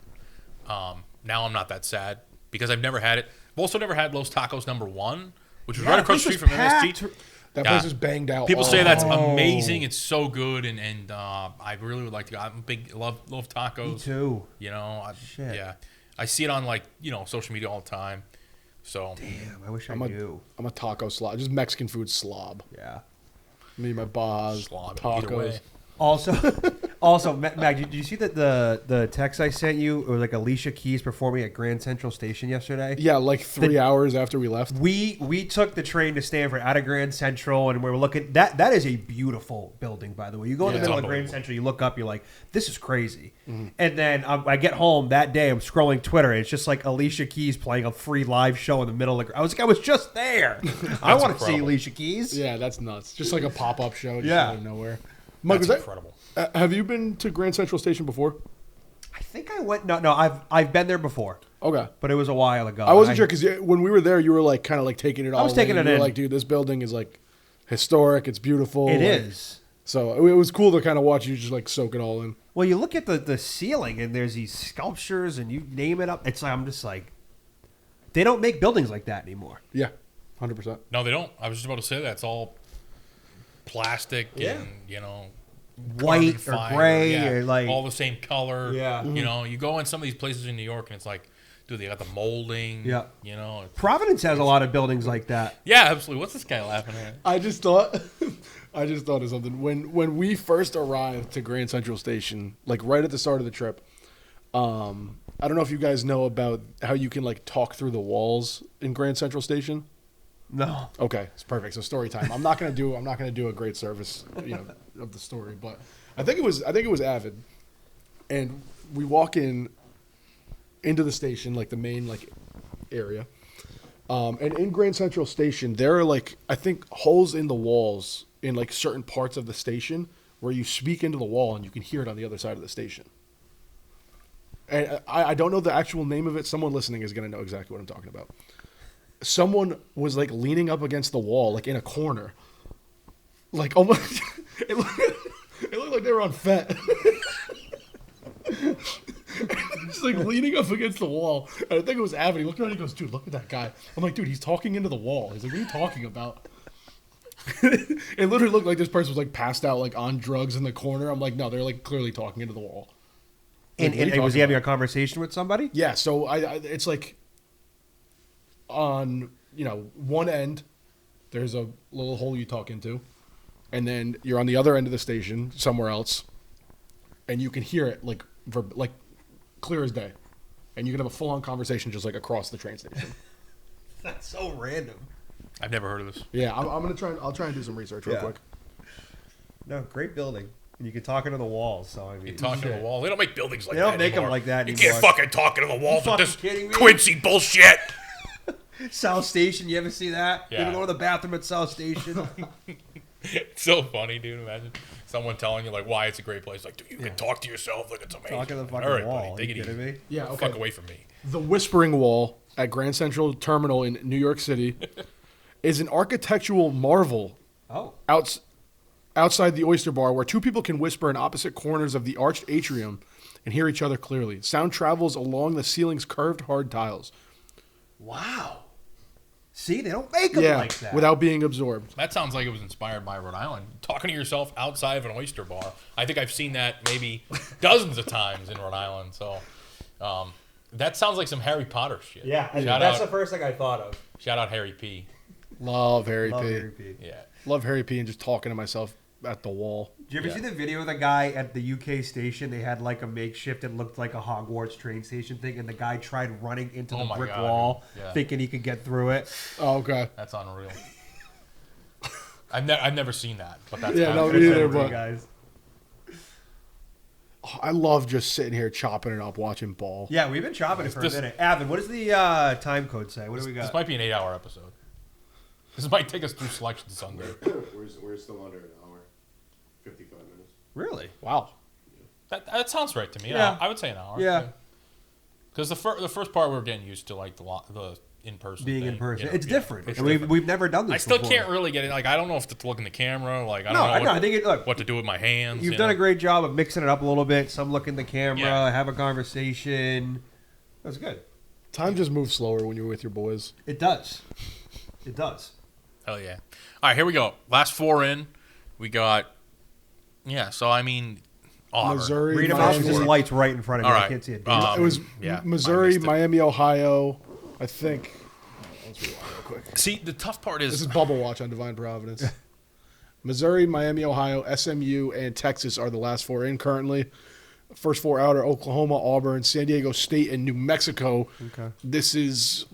Now I'm not that sad because I've never had it. I've also never had Los Tacos #1, which was right across the street from MSG. That Yeah. place is banged out. People say that's Oh. amazing. It's so good, and I really would like to go. I'm a big love tacos. Me too. Shit. Yeah, I see it on social media all the time. So Damn, I wish I I'm knew. a taco slob, just Mexican food slob. Yeah. Me and my Bajas, Slob, either way. tacos. Also, Mag, did you see that the text I sent you? It was like Alicia Keys performing at Grand Central Station yesterday. Yeah, like 3 hours after we left. We took the train to Stanford out of Grand Central, and we were looking. That is a beautiful building, by the way. You go in the Yeah, middle it's of Grand unbelievable. Central, you look up, you're like, this is crazy. And then I get home that day, I'm scrolling Twitter, and it's just like Alicia Keys playing a free live show in the middle of. I was just there. I want to see incredible. Alicia Keys. Yeah, that's nuts. Just like a pop-up show just Yeah. out of nowhere. Mike, That's was incredible. Have you been to Grand Central Station before? I think I went. No, I've been there before, Okay. but it was a while ago. I wasn't sure because when we were there, you were like kind of like taking it all. was taking in. it You were in. like, dude, this building is like historic. It's beautiful. It like- is. So it was cool to kind of watch you just like soak it all in. Well, you look at the ceiling, and there's these sculptures, and you name it up. It's like, I'm just like, they don't make buildings like that anymore. Yeah, 100%. No, they don't. I was just about to say that. It's all plastic and White carbon or fiber, gray or, like- all the same color. Yeah. You go in some of these places in New York and it's like, dude, they got the molding. Yeah. it's- Providence has a lot of buildings like that. Yeah, absolutely. What's this guy laughing at? I just thought of something. When we first arrived to Grand Central Station, like right at the start of the trip, I don't know if you guys know about how you can like talk through the walls in Grand Central Station. No. Okay, it's perfect. So story time. I'm not gonna do a great service, of the story, but I think it was Avid, and we walk into the station, like the main like area, and in Grand Central Station there are like I think holes in the walls in like certain parts of the station where you speak into the wall and you can hear it on the other side of the station. And I don't know the actual name of it. Someone listening is gonna know exactly what I'm talking about. Someone was like leaning up against the wall, like in a corner, like almost. It looked like they were on FET. He's like leaning up against the wall. And I think it was Avid. He looked around and he goes, dude, look at that guy. I'm like, dude, he's talking into the wall. He's like, what are you talking about? It literally looked like this person was like passed out like on drugs in the corner. I'm like, no, they're like clearly talking into the wall. Like, And was he having a conversation with somebody? Yeah, so I it's like on, one end, there's a little hole you talk into, and then you're on the other end of the station somewhere else, and you can hear it like clear as day, and you can have a full-on conversation just like across the train station. That's so random. I've never heard of this. Yeah, I'm gonna try. I'll try and do some research real quick. No, great building. And you can talk into the walls. So I mean, You talk to the wall. They don't make buildings like They that don't make them anymore. like that You anymore. can't fucking talk into the walls with fucking this kidding me? Quincy bullshit. South Station. You ever see that? Yeah. You ever go to the bathroom at South Station? It's so funny, dude. Imagine someone telling you like why it's a great place. Like, dude, you can talk to yourself. Like, it's amazing. Talk to the fucking All right, wall. buddy, take You it kidding easy. me? Yeah, okay. Fuck away from me. The Whispering Wall at Grand Central Terminal in New York City is an architectural marvel. Oh. Outside the Oyster Bar, where two people can whisper in opposite corners of the arched atrium and hear each other clearly. Sound travels along the ceiling's curved hard tiles. Wow. See, they don't make them Yeah, like that. without being absorbed. That sounds like it was inspired by Rhode Island. Talking to yourself outside of an oyster bar. I think I've seen that maybe dozens of times in Rhode Island. So that sounds like some Harry Potter shit. Yeah, Shout that's out, the first thing I thought of. Shout out Harry P. Love Harry Love P. Harry P. Yeah. Love Harry P. and just talking to myself at the wall. Did you ever see the video of the guy at the UK station? They had like a makeshift that looked like a Hogwarts train station thing, and the guy tried running into the my brick God, wall, dude. Yeah. thinking he could get through it. Oh, okay. That's unreal. I've never seen that, but that's Yeah, kind no, of me either, Hey, but guys. I love just sitting here chopping it up, watching ball. Yeah, we've been chopping it for This- a minute. Avin, what does the time code say? What do we got? This might be an 8-hour episode. This might take us through selection Sunday. We're still under an hour, 55 minutes. Really? Wow. That sounds right to me. Yeah. I would say an hour. Yeah. Because the first part we were getting used to like the in person Being thing, in person. you know, it's yeah, different. it's And different. we've never done this I still before. can't really get it. Like I don't know if to look in the camera. Like I No, don't know. I know. I think look, what to do with my hands. You've you done know? a great job of mixing it up a little bit. Some look in the camera, Yeah. have a conversation. That's good. Time just moves slower when you're with your boys. It does. It does. Hell yeah! All right, here we go. Last four in, we got. Yeah, so I mean, Auburn. Missouri, Read them out. Miami. This lights right in front of me. All I right. can't see it. Um, It was yeah, I Missouri, missed it. Miami, Ohio. I think. Let's rewind real quick. See, the tough part This is is Bubble Watch on Divine Providence. Missouri, Miami, Ohio, SMU, and Texas are the last four in currently. First four out are Oklahoma, Auburn, San Diego State, and New Mexico. Okay. This is,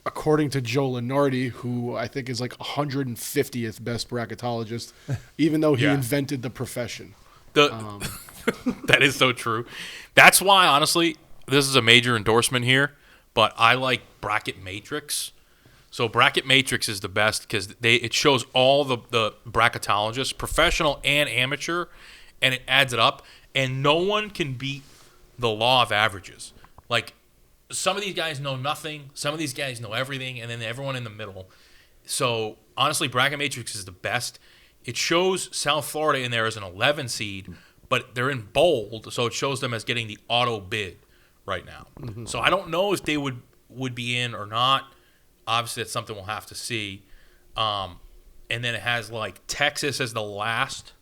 according to Joe Lenardi, who I think is like 150th best bracketologist, even though he Yeah. invented the profession. That is so true. That's why, honestly, this is a major endorsement here. But I like Bracket Matrix. So Bracket Matrix is the best because it shows all the bracketologists, professional and amateur, and it adds it up. And no one can beat the law of averages. Like, some of these guys know nothing. Some of these guys know everything. And then everyone in the middle. So, honestly, Bracket Matrix is the best. It shows South Florida in there as an 11 seed, but they're in bold, so it shows them as getting the auto bid right now. Mm-hmm. So I don't know if they would be in or not. Obviously, that's something we'll have to see. And then it has, like, Texas as the last.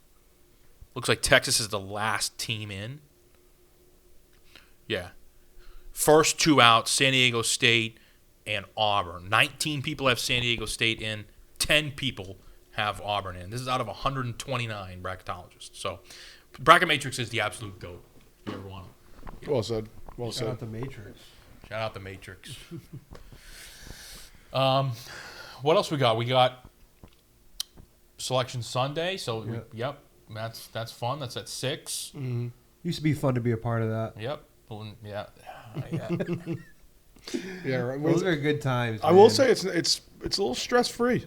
Looks like Texas is the last team in. Yeah. First two out, San Diego State and Auburn. 19 people have San Diego State in. 10 people have Auburn in. This is out of 129 bracketologists. So, Bracket Matrix is the absolute GOAT. If you ever want them. Well said. Well Shout said. out the Matrix. Shout out the Matrix. What else we got? We got Selection Sunday. So, yep, that's fun. That's at 6. Mm-hmm. Used to be fun to be a part of that. Yep. Yeah. Yeah, right. Those are good times. I will man. say it's a little stress free.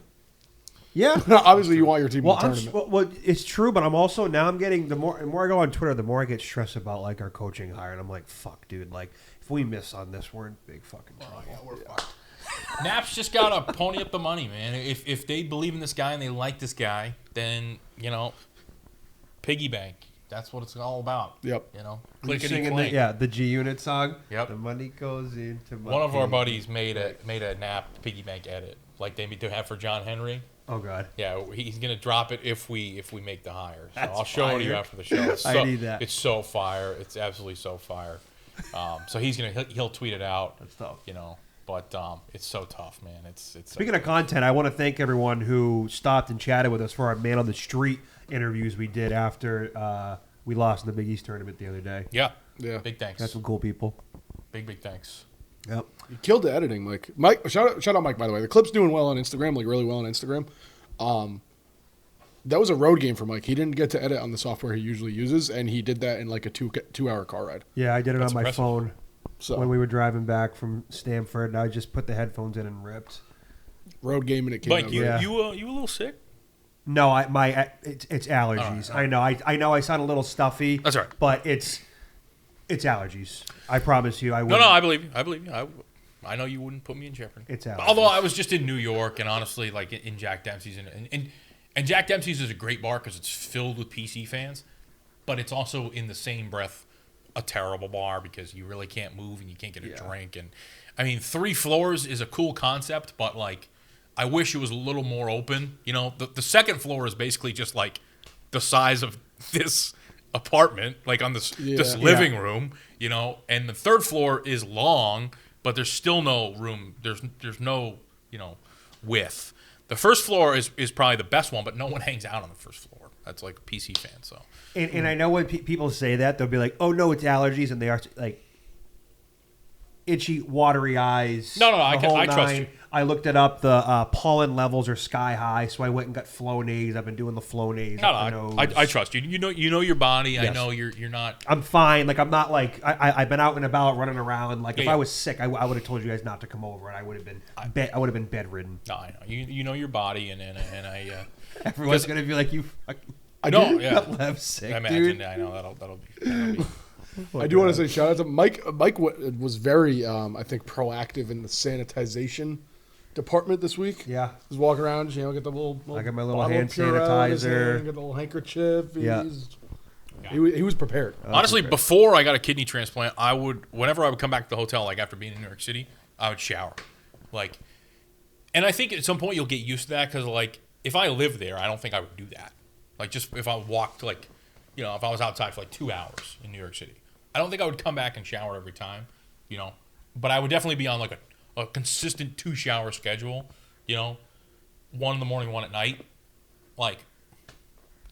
Yeah. Obviously, you want your team Well, to tournament. well, it's true, but I'm also now I'm getting the more I go on Twitter, the more I get stressed about like our coaching hire, and I'm like, fuck, dude, like if we miss on this, we're in big fucking trouble. Yeah, we're fucked. Naps just gotta pony up the money, man. If they believe in this guy and they like this guy, then piggy bank. that's what it's all about. Yep. You know, You're clickety singing clink. the G Unit song. Yep. The money goes into my One of our piggy buddies made bank. a nap piggy bank edit like they do have for John Henry. Oh God. Yeah, he's gonna drop it if we make the hire. So That's I'll show it to you fire. after the show. It's I need that. It's so fire. It's absolutely so fire. So he'll tweet it out. That's tough. You know, but it's so tough, man. It's Speaking of content, I want to thank everyone who stopped and chatted with us for our Man on the Street interviews we did after we lost in the Big East tournament the other day. Yeah. Big thanks. Got some cool people. Big thanks. Yep. You killed the editing, Mike. Mike, shout out Mike, by the way. The clip's doing well on Instagram, like really well on Instagram. That was a road game for Mike. He didn't get to edit on the software he usually uses, and he did that in like a 2-hour car ride. Yeah, I did it That's on my impressive. phone So when we were driving back from Stamford, and I just put the headphones in and ripped. road game, and it came Mike, out. you great. you a little sick? No, it's allergies. All right. I know I sound a little stuffy. That's all right. But it's allergies. I promise you, I No, wouldn't. I believe you. I know you wouldn't put me in jeopardy. It's allergies. Although I was just in New York, and honestly, like in Jack Dempsey's, and Jack Dempsey's is a great bar because it's filled with PC fans, but it's also in the same breath a terrible bar because you really can't move and you can't get a drink. And I mean, 3 floors is a cool concept, but like, I wish it was a little more open. You know, the second floor is basically just like the size of this apartment, like on this living room, you know, and the third floor is long, but there's still no room. There's no, you know, width. The first floor is probably the best one, but no one hangs out on the first floor. That's like a PC fan. So, And I know when people say that, they'll be like, "Oh no, it's allergies," and they are like itchy, watery eyes. No, the I whole trust nine. you. I looked it up. The pollen levels are sky high, so I went and got Flonase. I've been doing the Flonase. No, I trust you. You know your body. I Yes. know you're not. I'm fine. Like I'm not like I've been out and about running around. Like if Yeah. I was sick, I would have told you guys not to come over, and I would have been I would have been bedridden. No, I know you know your body, and I. Everyone's gonna be like, "You fucking No, yeah. Lev sick, I imagine. dude." I know that'll be. I do want to say shout out to Mike. Mike was very, I think, proactive in the sanitization department this week. Yeah, he's walking around, you know, get the little I got my little bottle hand of Purell in his sanitizer. hand, get the little handkerchief. Yeah. He was prepared. Honestly, before I got a kidney transplant, whenever I would come back to the hotel, like after being in New York City, I would shower. Like, and I think at some point you'll get used to that because, like, if I lived there, I don't think I would do that. Like, just if I walked, like, you know, if I was outside for like 2 hours in New York City, I don't think I would come back and shower every time, you know. But I would definitely be on like a consistent 2-shower schedule, you know, 1 in the morning, 1 at night. Like,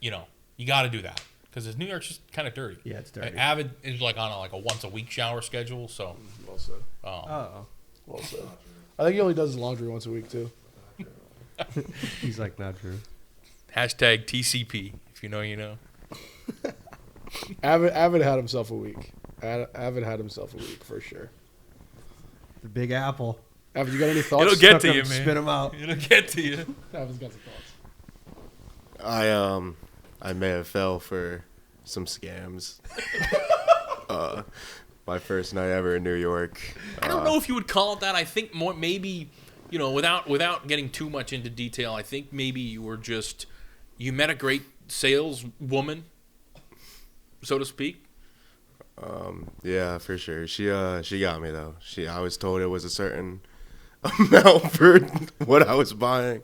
you know, you got to do that. Because New York's just kind of dirty. Yeah, it's dirty. And Avid is like on a once-a-week shower schedule, so. Well said. Well said. I think he only does his laundry once a week, too. He's like, not true. Hashtag TCP. If you know, you know. Avid had himself a week. Avid had himself a week, for sure. The Big Apple. Avid, you got any thoughts? It'll get Took to him, you, man. spit him out. It'll get to you. Avid's got some thoughts. I may have fell for some scams. My first night ever in New York. I don't know if you would call it that. I think more maybe, you know, without getting too much into detail, I think maybe you met a great saleswoman, so to speak. Yeah, for sure. She got me though. I was told it was a certain amount for what I was buying.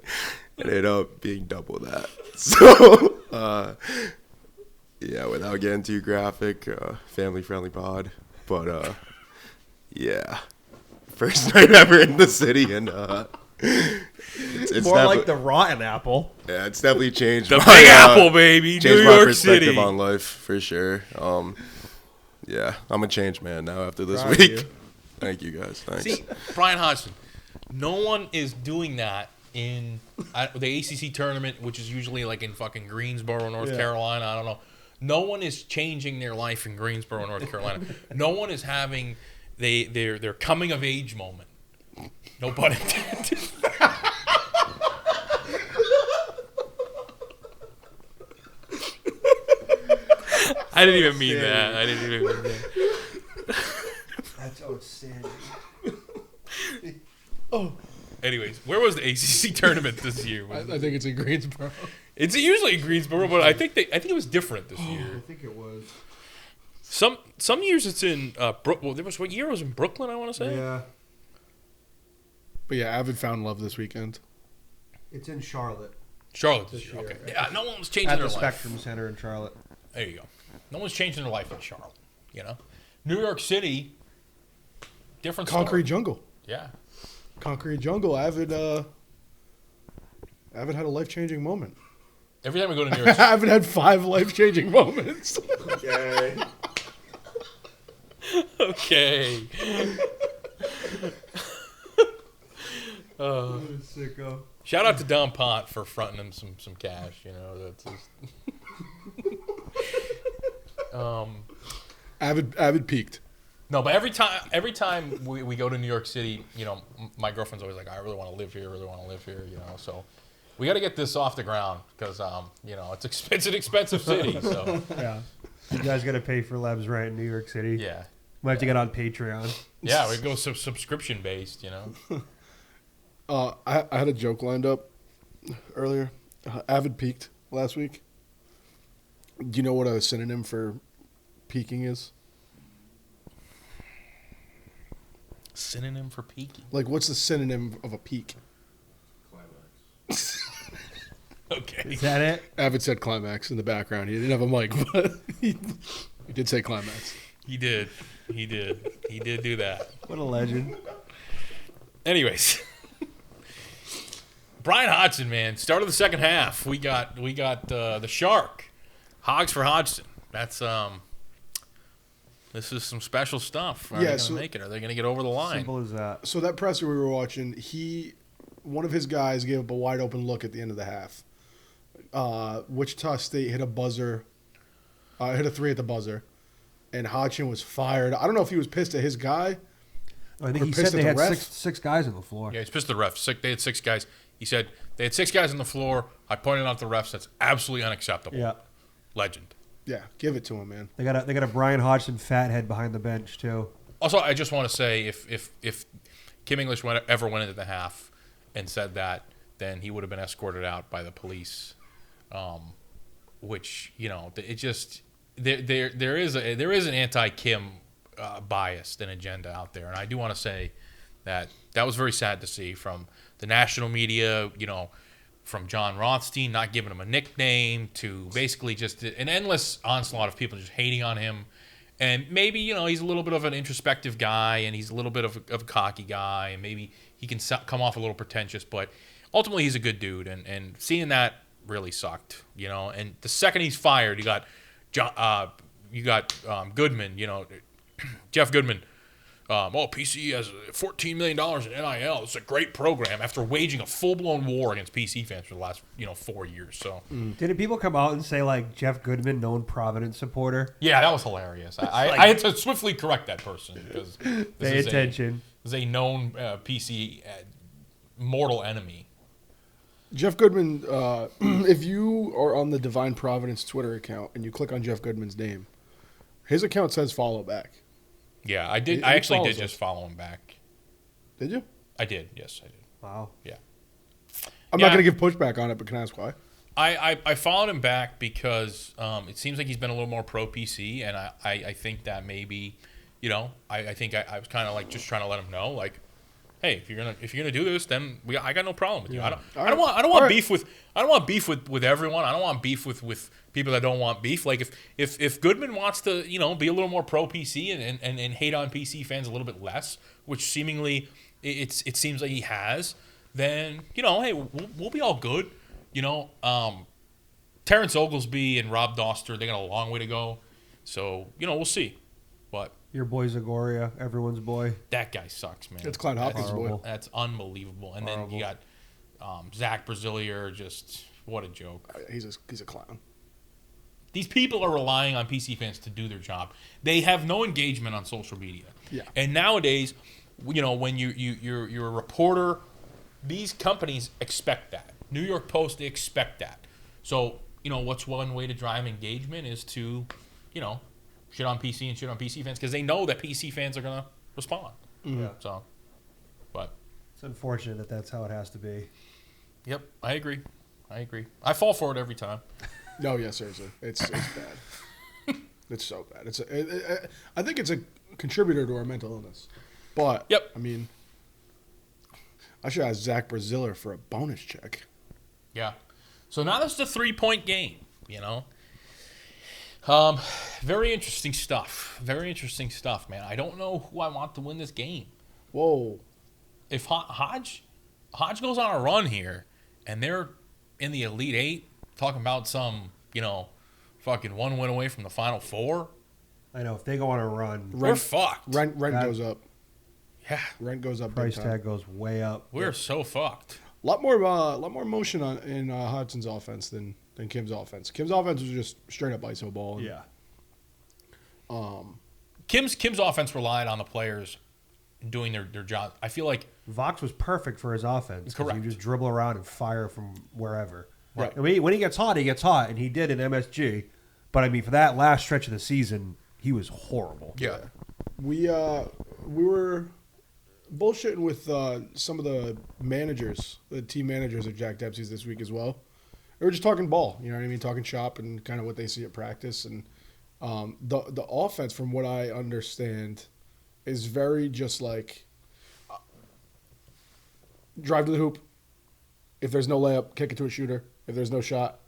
It ended up being double that. So yeah, without getting too graphic, family friendly pod. But yeah. First night ever in the city, and it's more like the rotten apple. Yeah, it's definitely changed The my, Big Apple, baby, changed New my York perspective City. on life for sure. Yeah, I'm a changed man now after this Proud of week. you. Thank you guys. Thanks. See, Bryan Hodgson, no one is doing that in the ACC tournament, which is usually like in fucking Greensboro, North Carolina. I don't know. No one is changing their life in Greensboro, North Carolina. No one is having their coming of age moment. No pun intended. I didn't even mean that. I didn't even mean that. That's outstanding. Anyways, where was the ACC tournament this year? I think it's in Greensboro. It's usually in Greensboro, but I think it was different this year. I think it was. Some years it's in Well, what year was in Brooklyn? I want to say. Yeah. But yeah, Avid found love this weekend. It's in Charlotte. Charlotte this year. Okay. Yeah, no one was changing At their the life. Spectrum Center in Charlotte. There you go. No one's changing their life in Charlotte. You know, New York City. Different. Concrete story. Jungle. Yeah. Concrete Jungle. Avid had a life-changing moment. Every time we go to New York City. Avid had 5 life-changing moments. Okay. Okay. Sicko. Shout out to Don Pont for fronting him some cash. You know, that's just. Avid peaked. No, but every time we go to New York City, you know, my girlfriend's always like, I really want to live here, you know. So we got to get this off the ground because, you know, it's an expensive city. So Yeah. You guys got to pay for Leb's rent in New York City. yeah, We have to get on Patreon. yeah, we go subscription based, you know. I had a joke lined up earlier. Avid peaked last week. Do you know what a synonym for peaking is? Synonym for peaking. Like, what's the synonym of a peak? Okay. Is that it? Avid said climax in the background. He didn't have a mic, but he did say climax. He did do that. What a legend. Anyways, Bryan Hodgson, man, start of the second half. We got the Shark, Hogs for Hodgson. That's this is some special stuff. Are they going to make it? Are they going to get over the line? Simple as that. So that presser we were watching, one of his guys gave up a wide open look at the end of the half. Wichita State hit a buzzer, hit a 3 at the buzzer, and Hodgson was fired. I don't know if he was pissed at his guy. I think or he pissed said at they the had ref. six guys on the floor. Yeah, he's pissed at the refs. They had 6 guys. He said they had 6 guys on the floor. I pointed out the refs. That's absolutely unacceptable. Yeah. Legend. Yeah, give it to him, man. They got a Bryan Hodgson fathead behind the bench too. Also, I just want to say if Kim English ever went into the half and said that, then he would have been escorted out by the police. Which, you know, it just there is an anti-Kim bias and agenda out there, and I do want to say that was very sad to see from the national media. You know, from John Rothstein not giving him a nickname to basically just an endless onslaught of people just hating on him. And maybe, you know, he's a little bit of an introspective guy and he's a little bit of a cocky guy and maybe he can come off a little pretentious, but ultimately he's a good dude. And seeing that really sucked, you know. And the second he's fired, you got Goodman, you know, Jeff Goodman. PC has $14 million in NIL. It's a great program after waging a full-blown war against PC fans for the last, 4 years. So, Didn't people come out and say, like, Jeff Goodman, known Providence supporter? yeah, that was hilarious. I had to swiftly correct that person because Pay attention. This is a known PC mortal enemy. Jeff Goodman, if you are on the Divine Providence Twitter account and you click on Jeff Goodman's name, his account says follow back. Yeah, I did. He I actually did follows just us. follow him back. Did you? I did. Yes, I did. Wow. Yeah. I'm not going to give pushback on it, but can I ask why? I followed him back because it seems like he's been a little more pro PC, and I think that maybe, I think I was kind of like just trying to let him know, like, hey, if you're gonna do this, then I got no problem with you. Yeah. I don't want beef with everyone. I don't want beef with people that don't want beef. Like if Goodman wants to be a little more pro PC and hate on PC fans a little bit less, which seemingly it seems like he has, then hey, we'll be all good. Terrence Oglesby and Rob Doster, they got a long way to go. So we'll see. But your boy Zagoria, everyone's boy. that guy sucks, man. It's Clyde Hopkins' boy. That's unbelievable. And then you got Zach Brazilier, just what a joke. He's a clown. These people are relying on PC fans to do their job. They have no engagement on social media. Yeah. And nowadays, when you're a reporter, these companies expect that. New York Post, they expect that. So, what's one way to drive engagement is to, shit on PC and shit on PC fans because they know that PC fans are going to respond. Mm-hmm. So, but It's unfortunate that that's how it has to be. Yep, I agree. I fall for it every time. No, yeah, seriously, it's bad. It's so bad. I think it's a contributor to our mental illness. But yep, I mean, I should ask Zach Braziller for a bonus check. Yeah. So now this is a 3-point game. Very interesting stuff. Very interesting stuff, man. I don't know who I want to win this game. Whoa. If Hodge goes on a run here, and they're in the Elite Eight, talking about some, fucking one win away from the Final Four. I know. If they go on a run, we're fucked. Rent goes up. Yeah. Rent goes up. Price tag goes way up. We're so fucked. A lot more motion in Hodgson's offense than Kim's offense. Kim's offense was just straight up ISO ball. And, Kim's offense relied on the players doing their job. I feel like Vox was perfect for his offense. Correct. He just dribble around and fire from wherever. Right. I mean, when he gets hot, and he did in MSG. But I mean, for that last stretch of the season, he was horrible. Yeah. We were bullshitting with some of the team managers of Jack Dempsey's this week as well. We were just talking ball, you know what I mean, talking shop and kind of what they see at practice. And the offense, from what I understand, is very just like drive to the hoop. If there's no layup, kick it to a shooter. If there's no shot,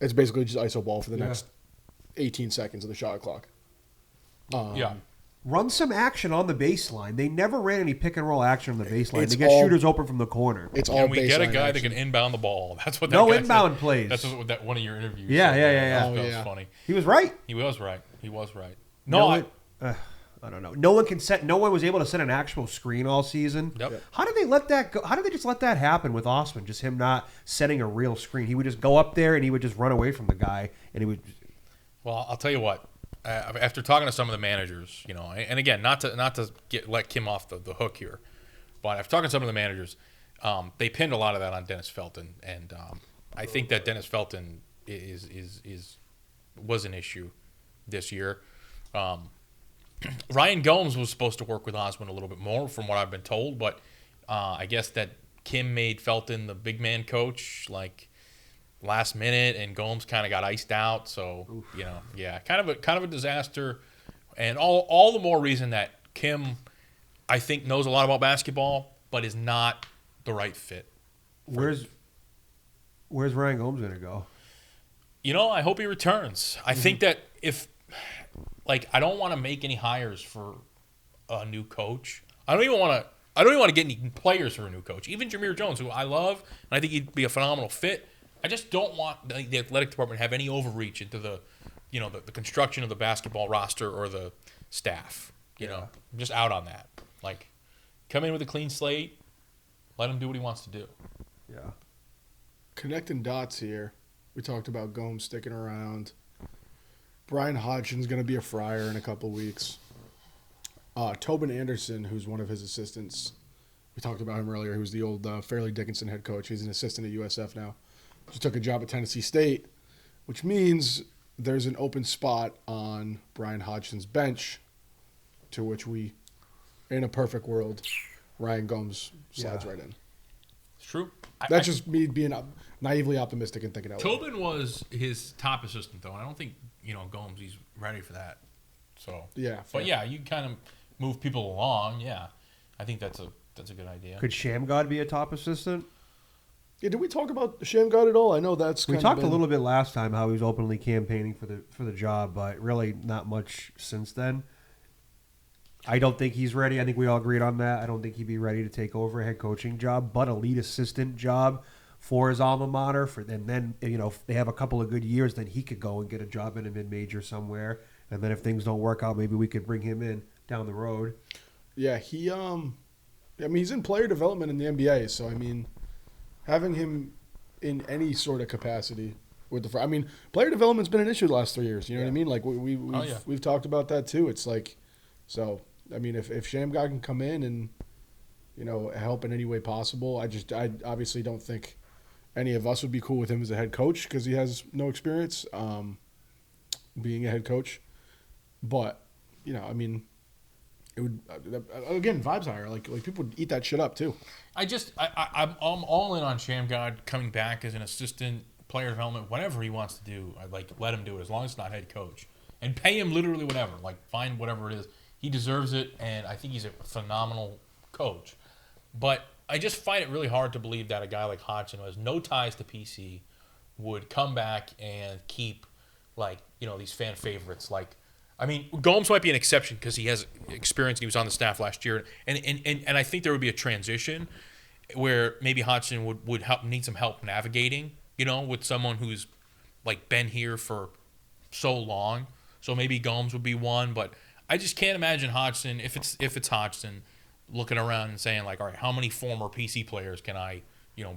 it's basically just ISO ball for the next 18 seconds of the shot clock. Run some action on the baseline. They never ran any pick and roll action on the baseline. It's they get all- shooters open from the corner. It's all Can we get a baseline guy that action. can inbound the ball? That's what that No guy inbound said. plays. That's what that one of your interviews. Yeah, said. yeah. That was funny. He was right. He was right. I don't know. No one was able to set an actual screen all season. Yep. How did they let that go? How did they just let that happen with Osman? Just him not setting a real screen. He would just go up there and he would just run away from the guy, and he would. Well, I'll tell you what. After talking to some of the managers, and again, not to let Kim off the hook here, but after talking to some of the managers, they pinned a lot of that on Dennis Felton, and I think that Dennis Felton was an issue this year. Ryan Gomes was supposed to work with Osman a little bit more, from what I've been told, but I guess that Kim made Felton the big man coach last minute, and Gomes kind of got iced out. So kind of a disaster, and all the more reason that Kim, I think, knows a lot about basketball, but is not the right fit. Where's Ryan Gomes going to go? I hope he returns. I think that I don't want to make any hires for a new coach. I don't even want to get any players for a new coach. Even Jameer Jones, who I love, and I think he'd be a phenomenal fit. I just don't want the athletic department to have any overreach into the construction of the basketball roster or the staff. I'm just out on that. Come in with a clean slate, let him do what he wants to do. Yeah. Connecting dots here. We talked about Gomes sticking around. Bryan Hodgson's going to be a Friar in a couple weeks. Tobin Anderson, who's one of his assistants, we talked about him earlier, who's the old Fairleigh Dickinson head coach. He's an assistant at USF now. Just took a job at Tennessee State, which means there's an open spot on Bryan Hodgson's bench, to which we, in a perfect world, Ryan Gomes slides right in. It's true. That's just me being naively optimistic and thinking out loud. Tobin was his top assistant, though, and I don't think Gomes, he's ready for that. So yeah, but yeah, you kind of move people along. Yeah, I think that's a good idea. Could Shamgod be a top assistant? Yeah, did we talk about Shamgod at all? I know we talked a little bit last time how he was openly campaigning for the job, but really not much since then. I don't think he's ready. I think we all agreed on that. I don't think he'd be ready to take over a head coaching job, but a lead assistant job for his alma mater. And then if they have a couple of good years, then he could go and get a job in a mid-major somewhere. And then if things don't work out, maybe we could bring him in down the road. Yeah, he's in player development in the NBA, so having him in any sort of capacity with player development's been an issue the last 3 years. You know what I mean? We've talked about that too. It's if Shamgod can come in and help in any way possible, I obviously don't think any of us would be cool with him as a head coach because he has no experience being a head coach. But it would again vibes higher. Like people would eat that shit up too. I'm all in on Shamgod coming back as an assistant, player development, whatever he wants to do. I let him do it as long as it's not head coach, and pay him literally whatever. Like find whatever it is, he deserves it, and I think he's a phenomenal coach. But I just find it really hard to believe that a guy like Hodgson, who has no ties to PC, would come back and keep these fan favorites. Gomes might be an exception because he has experience and he was on the staff last year, and I think there would be a transition where maybe Hodgson would need some help navigating, with someone who's been here for so long. So maybe Gomes would be one, but I just can't imagine Hodgson, if it's Hodgson, looking around and saying all right, how many former PC players can I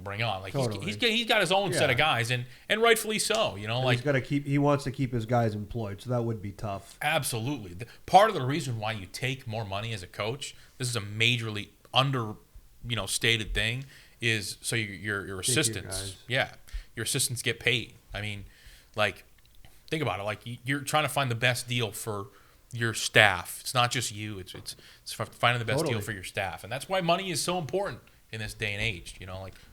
bring on? Totally. He's got his own set of guys, and rightfully so. He wants to keep his guys employed, so that would be tough. Absolutely. Part of the reason why you take more money as a coach, this is a majorly stated thing, is so your assistants, your assistants get paid. Think about it. You're trying to find the best deal for your staff. It's not just you. It's finding the best deal for your staff, and that's why money is so important in this day and age.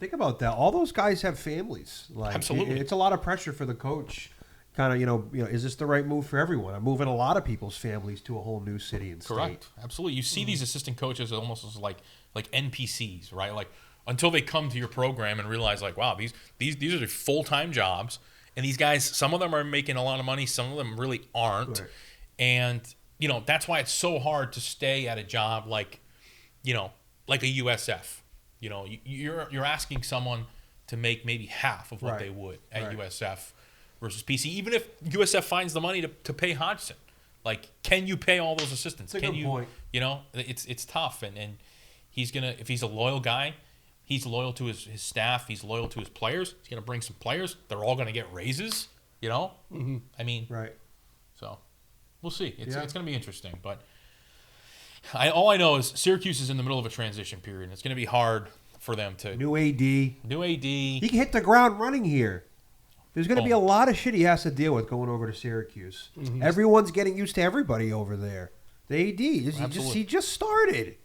Think about that. All those guys have families. Absolutely, it's a lot of pressure for the coach. Kind of, is this the right move for everyone? I'm moving a lot of people's families to a whole new city and Correct. state. Absolutely. You see these assistant coaches almost as like NPCs, right? Until they come to your program and realize wow, these are full-time jobs, and these guys, some of them are making a lot of money, some of them really aren't. Right. And that's why it's so hard to stay at a job like a USF. You're asking someone to make maybe half of what they would at USF versus PC. Even if USF finds the money to pay Hodgson, can you pay all those assistants? That's a good point. It's tough, and he's gonna, if he's a loyal guy, he's loyal to his staff, he's loyal to his players. He's gonna bring some players. They're all gonna get raises. Right. So we'll see. It's going to be interesting. But all I know is Syracuse is in the middle of a transition period, and it's going to be hard for them to... New AD. He can hit the ground running here. There's going to be a lot of shit he has to deal with going over to Syracuse. Mm-hmm. Everyone's getting used to everybody over there. The AD, he just started.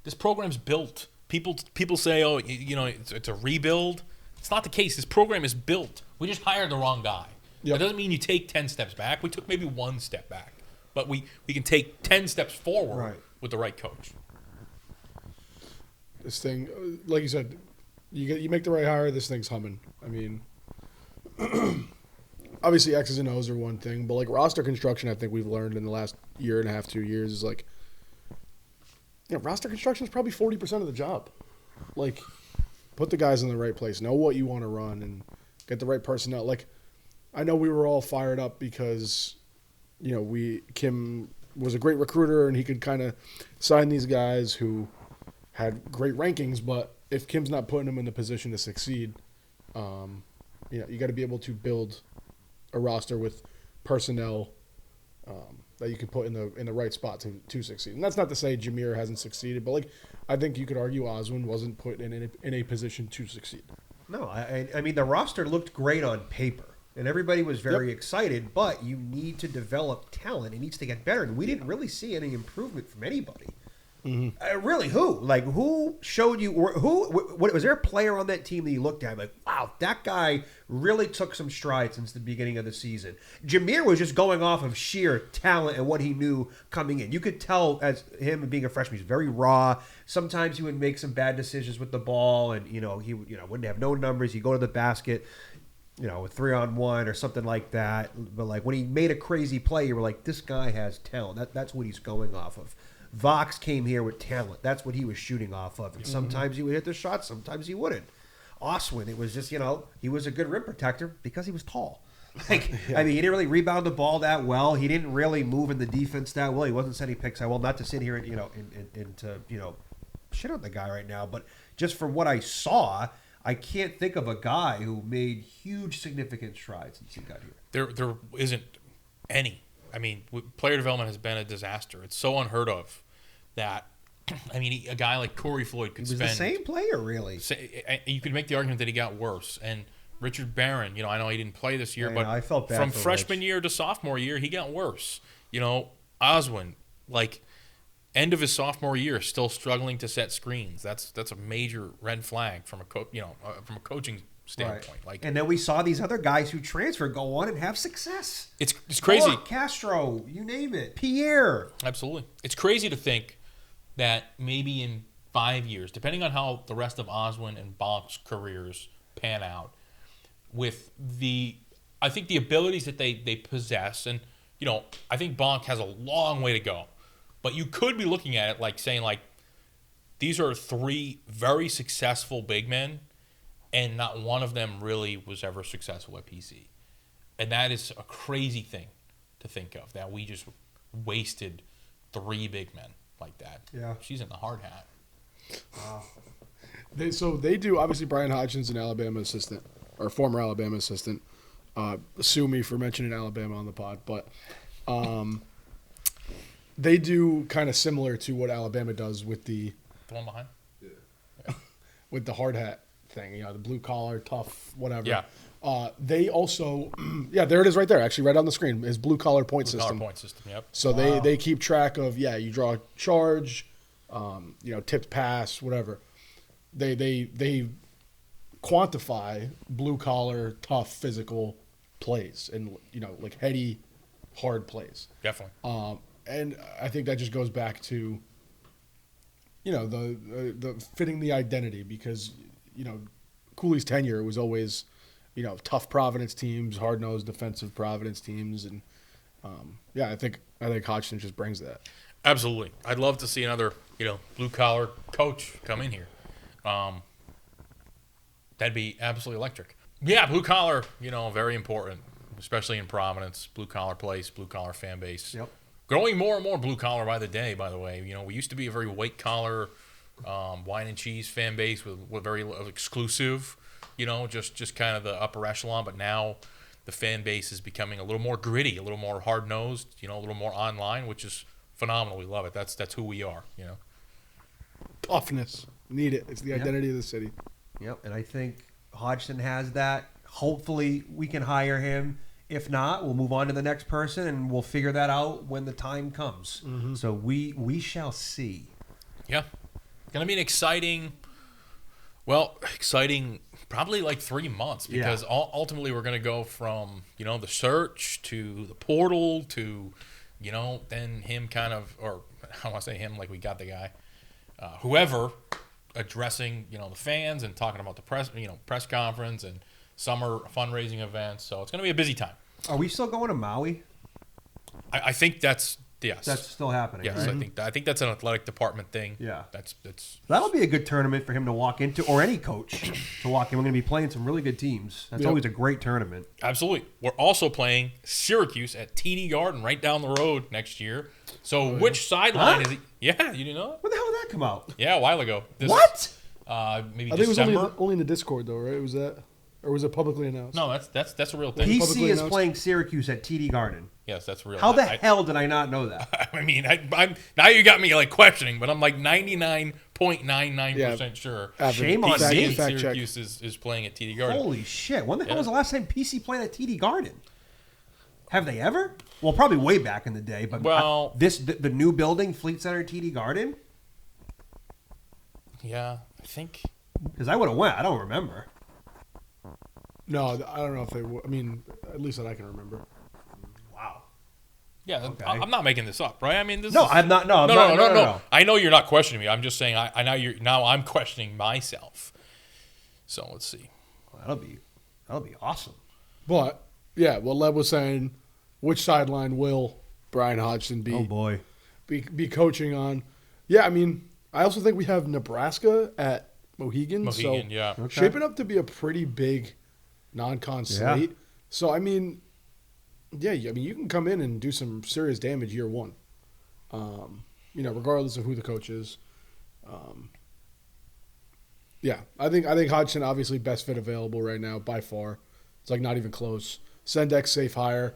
This program's built. People say, it's a rebuild. It's not the case. This program is built. We just hired the wrong guy. Yep. That doesn't mean you take 10 steps back. We took maybe 1 step back. But we can take 10 steps forward with the right coach. This thing, like you said, you make the right hire, this thing's humming. Obviously X's and O's are one thing, but roster construction, I think we've learned in the last year and a half, 2 years, is roster construction is probably 40% of the job. Put the guys in the right place, know what you want to run, and get the right personnel. I know we were all fired up because, Kim was a great recruiter and he could kind of sign these guys who had great rankings. But if Kim's not putting them in the position to succeed, you got to be able to build a roster with personnel that you can put in the right spot to succeed. And that's not to say Jameer hasn't succeeded, but I think you could argue Oswin wasn't put in a position to succeed. No, I mean the roster looked great on paper. And everybody was very excited, but you need to develop talent. It needs to get better. And we didn't really see any improvement from anybody. Mm-hmm. Really, who? Who showed you? What was there a player on that team that you looked at wow, that guy really took some strides since the beginning of the season? Jameer was just going off of sheer talent and what he knew coming in. You could tell as him being a freshman, he's very raw. Sometimes he would make some bad decisions with the ball, and he wouldn't have no numbers. He'd go to the basket. With 3-on-1 or something like that. But when he made a crazy play, you were this guy has talent. That's what he's going off of. Vox came here with talent. That's what he was shooting off of. And sometimes he would hit the shot, sometimes he wouldn't. Oswin, it was just, he was a good rim protector because he was tall. He didn't really rebound the ball that well. He didn't really move in the defense that well. He wasn't setting picks that well. Not to sit here and to shit on the guy right now, but just from what I saw, I can't think of a guy who made huge, significant strides since he got here. There isn't any. Player development has been a disaster. It's so unheard of that, a guy like Corey Floyd could spend... He was the same player, really. You could make the argument that he got worse. And Richard Barron, I know he didn't play this year, but I felt bad from for freshman Rich. Year to sophomore year, he got worse. Oswin, end of his sophomore year, still struggling to set screens. That's a major red flag from a from a coaching standpoint. Right. Like, and then we saw these other guys who transfer go on and have success. It's crazy. Mark, Castro, you name it, Pierre. Absolutely, it's crazy to think that maybe in 5 years, depending on how the rest of Oswin and Bonk's careers pan out, with I think the abilities that they possess, and I think Bonk has a long way to go, but you could be looking at it like saying like these are 3 very successful big men, and not one of them really was ever successful at PC, and that is a crazy thing to think of, that we just wasted 3 big men like that. Yeah, she's in the hard hat. Wow. They do, obviously. Bryan Hodgson's an Alabama assistant, or former Alabama assistant. Sue me for mentioning Alabama on the pod, but they do kind of similar to what Alabama does with the one behind, with the hard hat thing. The blue collar, tough, whatever. Yeah. They also, there it is right there, actually, right on the screen. His blue collar point system. Blue collar point system. Yep. So they keep track of you draw a charge, tipped pass, whatever. They quantify blue collar, tough, physical plays and like heady, hard plays. Definitely. And I think that just goes back to the fitting the identity, because Cooley's tenure was always tough Providence teams, hard nosed defensive Providence teams, and I think Hodgson just brings that. Absolutely. I'd love to see another blue collar coach come in here. That'd be absolutely electric. Yeah, blue collar, very important, especially in Providence. Blue collar place, blue collar fan base. Yep. Growing more and more blue collar by the day, by the way. We used to be a very white collar, wine and cheese fan base with very exclusive, just kind of the upper echelon. But now the fan base is becoming a little more gritty, a little more hard nosed, a little more online, which is phenomenal. We love it. That's who we are. Toughness, need it. It's the identity of the city. Yep, and I think Hodgson has that. Hopefully we can hire him. If not, we'll move on to the next person, and we'll figure that out when the time comes. Mm-hmm. So we shall see. Yeah. Going to be an exciting probably like 3 months, because ultimately we're going to go from, the search to the portal to, then him kind of, or I don't want to say him like we got the guy, whoever addressing, the fans and talking about the press conference and summer fundraising events. So it's going to be a busy time. Are we still going to Maui? I think that's yes. That's still happening. Yes, right? I think that's an athletic department thing. Yeah, that's that'll be a good tournament for him to walk into, or any coach to walk in. We're going to be playing some really good teams. That's always a great tournament. Absolutely. We're also playing Syracuse at TD Garden right down the road next year. So which sideline is it? Yeah, you didn't know that? When the hell did that come out? Yeah, a while ago. What? Maybe I think December. it was only in the Discord though, right? Was that, or was it publicly announced? No, that's a real thing. PC is playing Syracuse at TD Garden. Yes, that's real. How the hell did I not know that? I mean, I'm now you got me like questioning, but I'm like 99.99% sure. Shame on me. Syracuse is playing at TD Garden. Holy shit! When the hell was the last time PC played at TD Garden? Have they ever? Well, probably way back in the day. But the new building, Fleet Center, TD Garden. Yeah, I think because I would have went. I don't remember. No, I don't know if they. I mean, at least that I can remember. Wow. Yeah, okay. I'm not making this up, right? I mean, I'm not. No. I know you're not questioning me. I'm just saying. I know now I'm questioning myself. So let's see. Well, that'll be awesome. But yeah, what Lev was saying, which sideline will Bryan Hodgson be? Oh boy, be coaching on? Yeah, I mean, I also think we have Nebraska at Mohegan. So yeah, shaping up to be a pretty big non-con slate. So I mean, you can come in and do some serious damage year one. Regardless of who the coach is. I think Hodgson obviously best fit available right now by far. It's like not even close. Sendex safe hire.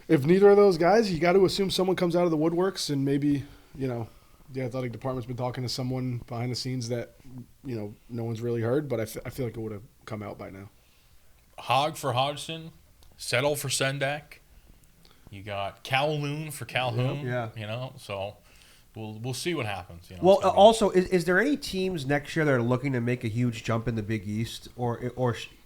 If neither of those guys, you got to assume someone comes out of the woodworks, and maybe the athletic department's been talking to someone behind the scenes that no one's really heard, but I feel like it would have come out by now. Hog for Hodgson, settle for Sendak. You got Calhoun for Calhoun. Yeah. So we'll see what happens. You know, Well, it's gonna be- also, is there any teams next year that are looking to make a huge jump in the Big East, or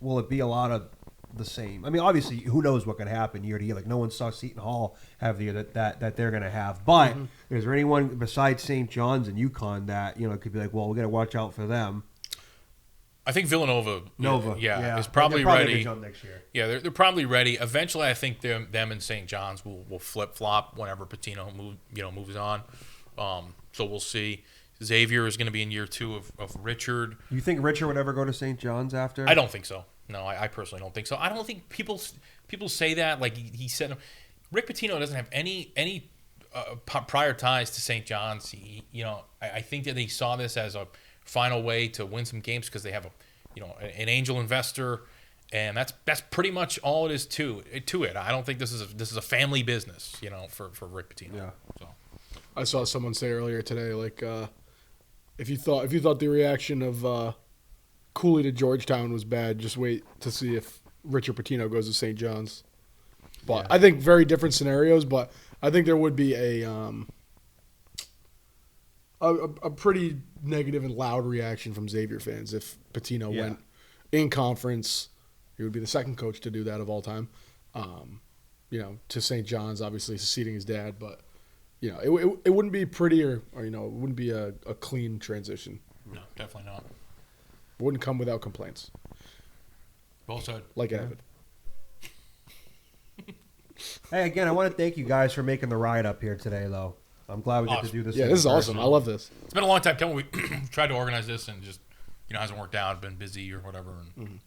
will it be a lot of the same? I mean, obviously, who knows what could happen year to year? Like, no one saw Seton Hall have the year that they're going to have. But is there anyone besides St. John's and UConn that could be like, well, we got to watch out for them? I think Villanova, yeah. is probably They're ready. gonna jump next year. Yeah, they're probably ready. Eventually, I think them and St. John's will flip flop whenever Patino moves on. So we'll see. Xavier is going to be in year 2 of Richard. You think Richard would ever go to St. John's after? I don't think so. No, I personally don't think so. I don't think people say that. Like he said, Rick Pitino doesn't have any prior ties to St. John's. I think that they saw this as a final way to win some games because they have an angel investor, and that's pretty much all it is to it. I don't think this is a family business, for Rick Pitino. Yeah. So I saw someone say earlier today, like, if you thought the reaction of Cooley to Georgetown was bad, just wait to see if Richard Pitino goes to St. John's. But I think very different scenarios. But I think there would be a pretty negative and loud reaction from Xavier fans if Pitino went in conference. He would be the second coach to do that of all time. To St. John's, obviously succeeding his dad, but it wouldn't be pretty or it wouldn't be a clean transition. no, definitely not. It wouldn't come without complaints. Well said. Like Abbott. Hey, again, I want to thank you guys for making the ride up here today, though. I'm glad we get to do this. Yeah, this is awesome. I love this. It's been a long time coming. We tried to organize this and just hasn't worked out. Been busy or whatever. And,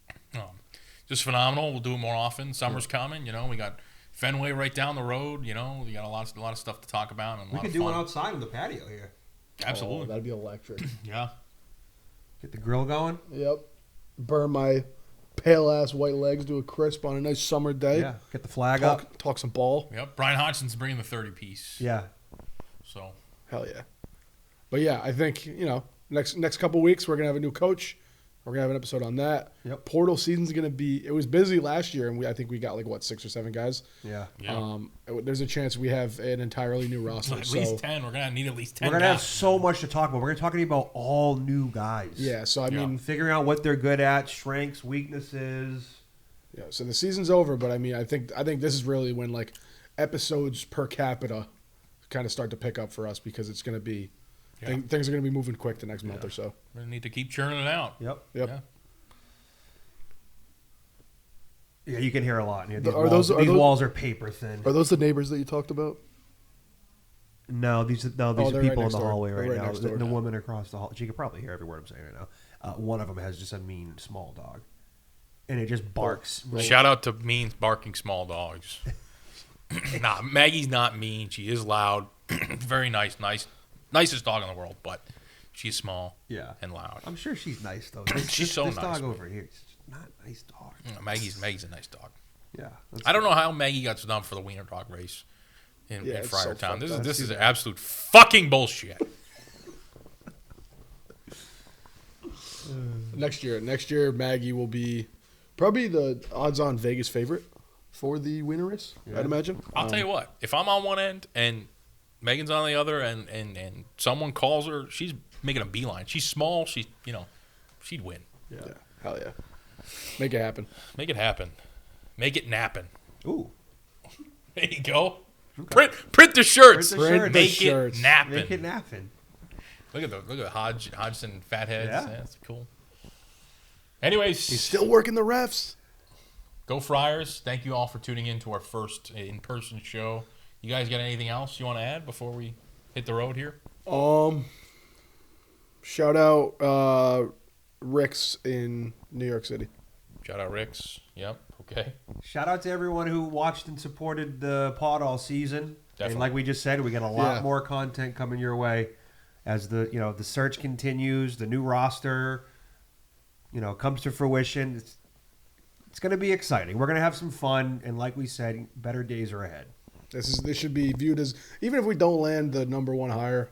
just phenomenal. We'll do it more often. Summer's coming. We got Fenway right down the road. We got a lot of stuff to talk about. And We could do one outside on the patio here. Absolutely. Oh, that'd be electric. Yeah. Get the grill going. Yep. Burn my pale ass white legs to a crisp on a nice summer day. Yeah. Get the flag up. Talk some ball. Yep. Bryan Hodgson's bringing the 30-piece. Yeah. So. Hell yeah. But yeah, I think next couple weeks we're gonna have a new coach. We're gonna have an episode on that. Yep. Portal season's gonna be. It was busy last year, and I think we got 6 or 7 guys. Yeah. There's a chance we have an entirely new roster. At least 10. We're gonna need at least 10. We're gonna have so much to talk about. We're gonna talk about all new guys. Yeah. So I mean, figuring out what they're good at, strengths, weaknesses. Yeah. So the season's over, but I mean, I think this is really when episodes per capita kind of start to pick up for us because it's gonna be. Things are going to be moving quick the next month or so. We're going to need to keep churning it out. Yep. Yeah, you can hear a lot. These walls are paper thin. Are those the neighbors that you talked about? No, these are people right in the door. hallway They're right now. next door. The woman across the hall. She could probably hear every word I'm saying right now. One of them has just a mean small dog, and it just barks. Shout out to mean barking small dogs. Nah, Maggie's not mean. She is loud. Very nicest dog in the world, but she's small and loud. I'm sure she's nice, though. She's so this nice. dog over here is not a nice dog. Maggie's a nice dog. Yeah. I don't know how Maggie got snubbed for the wiener dog race in Friartown. So this is absolute fucking bullshit. Next year, Maggie will be probably the odds-on Vegas favorite for the wiener race, I'd imagine. I'll tell you what. If I'm on one end and Megan's on the other, and someone calls her, she's making a beeline. She's small. She'd win. Yeah. Hell yeah. Make it happen. Make it happen. Make it nappin'. Ooh. There you go. Okay. Print the shirts. Make it nappin'. Make it nappin'. Look at Hodgson fatheads. Yeah, that's cool. Anyways, he's still working the refs. Go Friars. Thank you all for tuning in to our first in-person show. You guys got anything else you want to add before we hit the road here? Shout out Rick's in New York City. Shout out Rick's. Yep. Okay. Shout out to everyone who watched and supported the pod all season. Definitely. And like we just said, we got a lot more content coming your way as the search continues, the new roster, comes to fruition. It's going to be exciting. We're going to have some fun, and like we said, better days are ahead. This should be viewed as, even if we don't land the number one hire,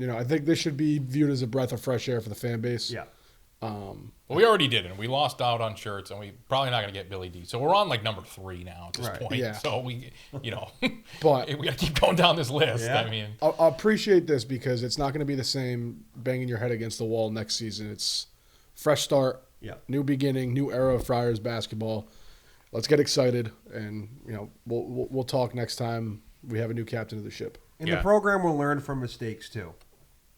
I think this should be viewed as a breath of fresh air for the fan base. Yeah. Well, we already did it. We lost out on Schertz, and we probably not going to get Billy D. So we're on like number 3 now at this point. Yeah. So we, but we got to keep going down this list. Yeah. I mean, I appreciate this because it's not going to be the same banging your head against the wall next season. It's fresh start, new beginning, new era of Friars basketball. Let's get excited, and we'll talk next time we have a new captain of the ship. And the program will learn from mistakes too.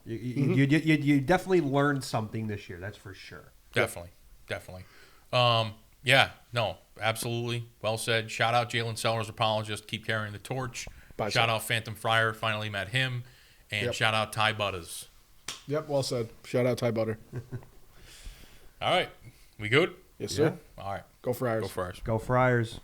You definitely learned something this year. That's for sure. Definitely. No, absolutely. Well said. Shout out Jalen Sellers, apologist. Keep carrying the torch. Shout out Phantom Fryer. Finally met him. And shout out Ty Butters. Yep, well said. Shout out Ty Butter. All right. We good? Yes, sir. All right. Go Friars. Go Friars. Go Friars.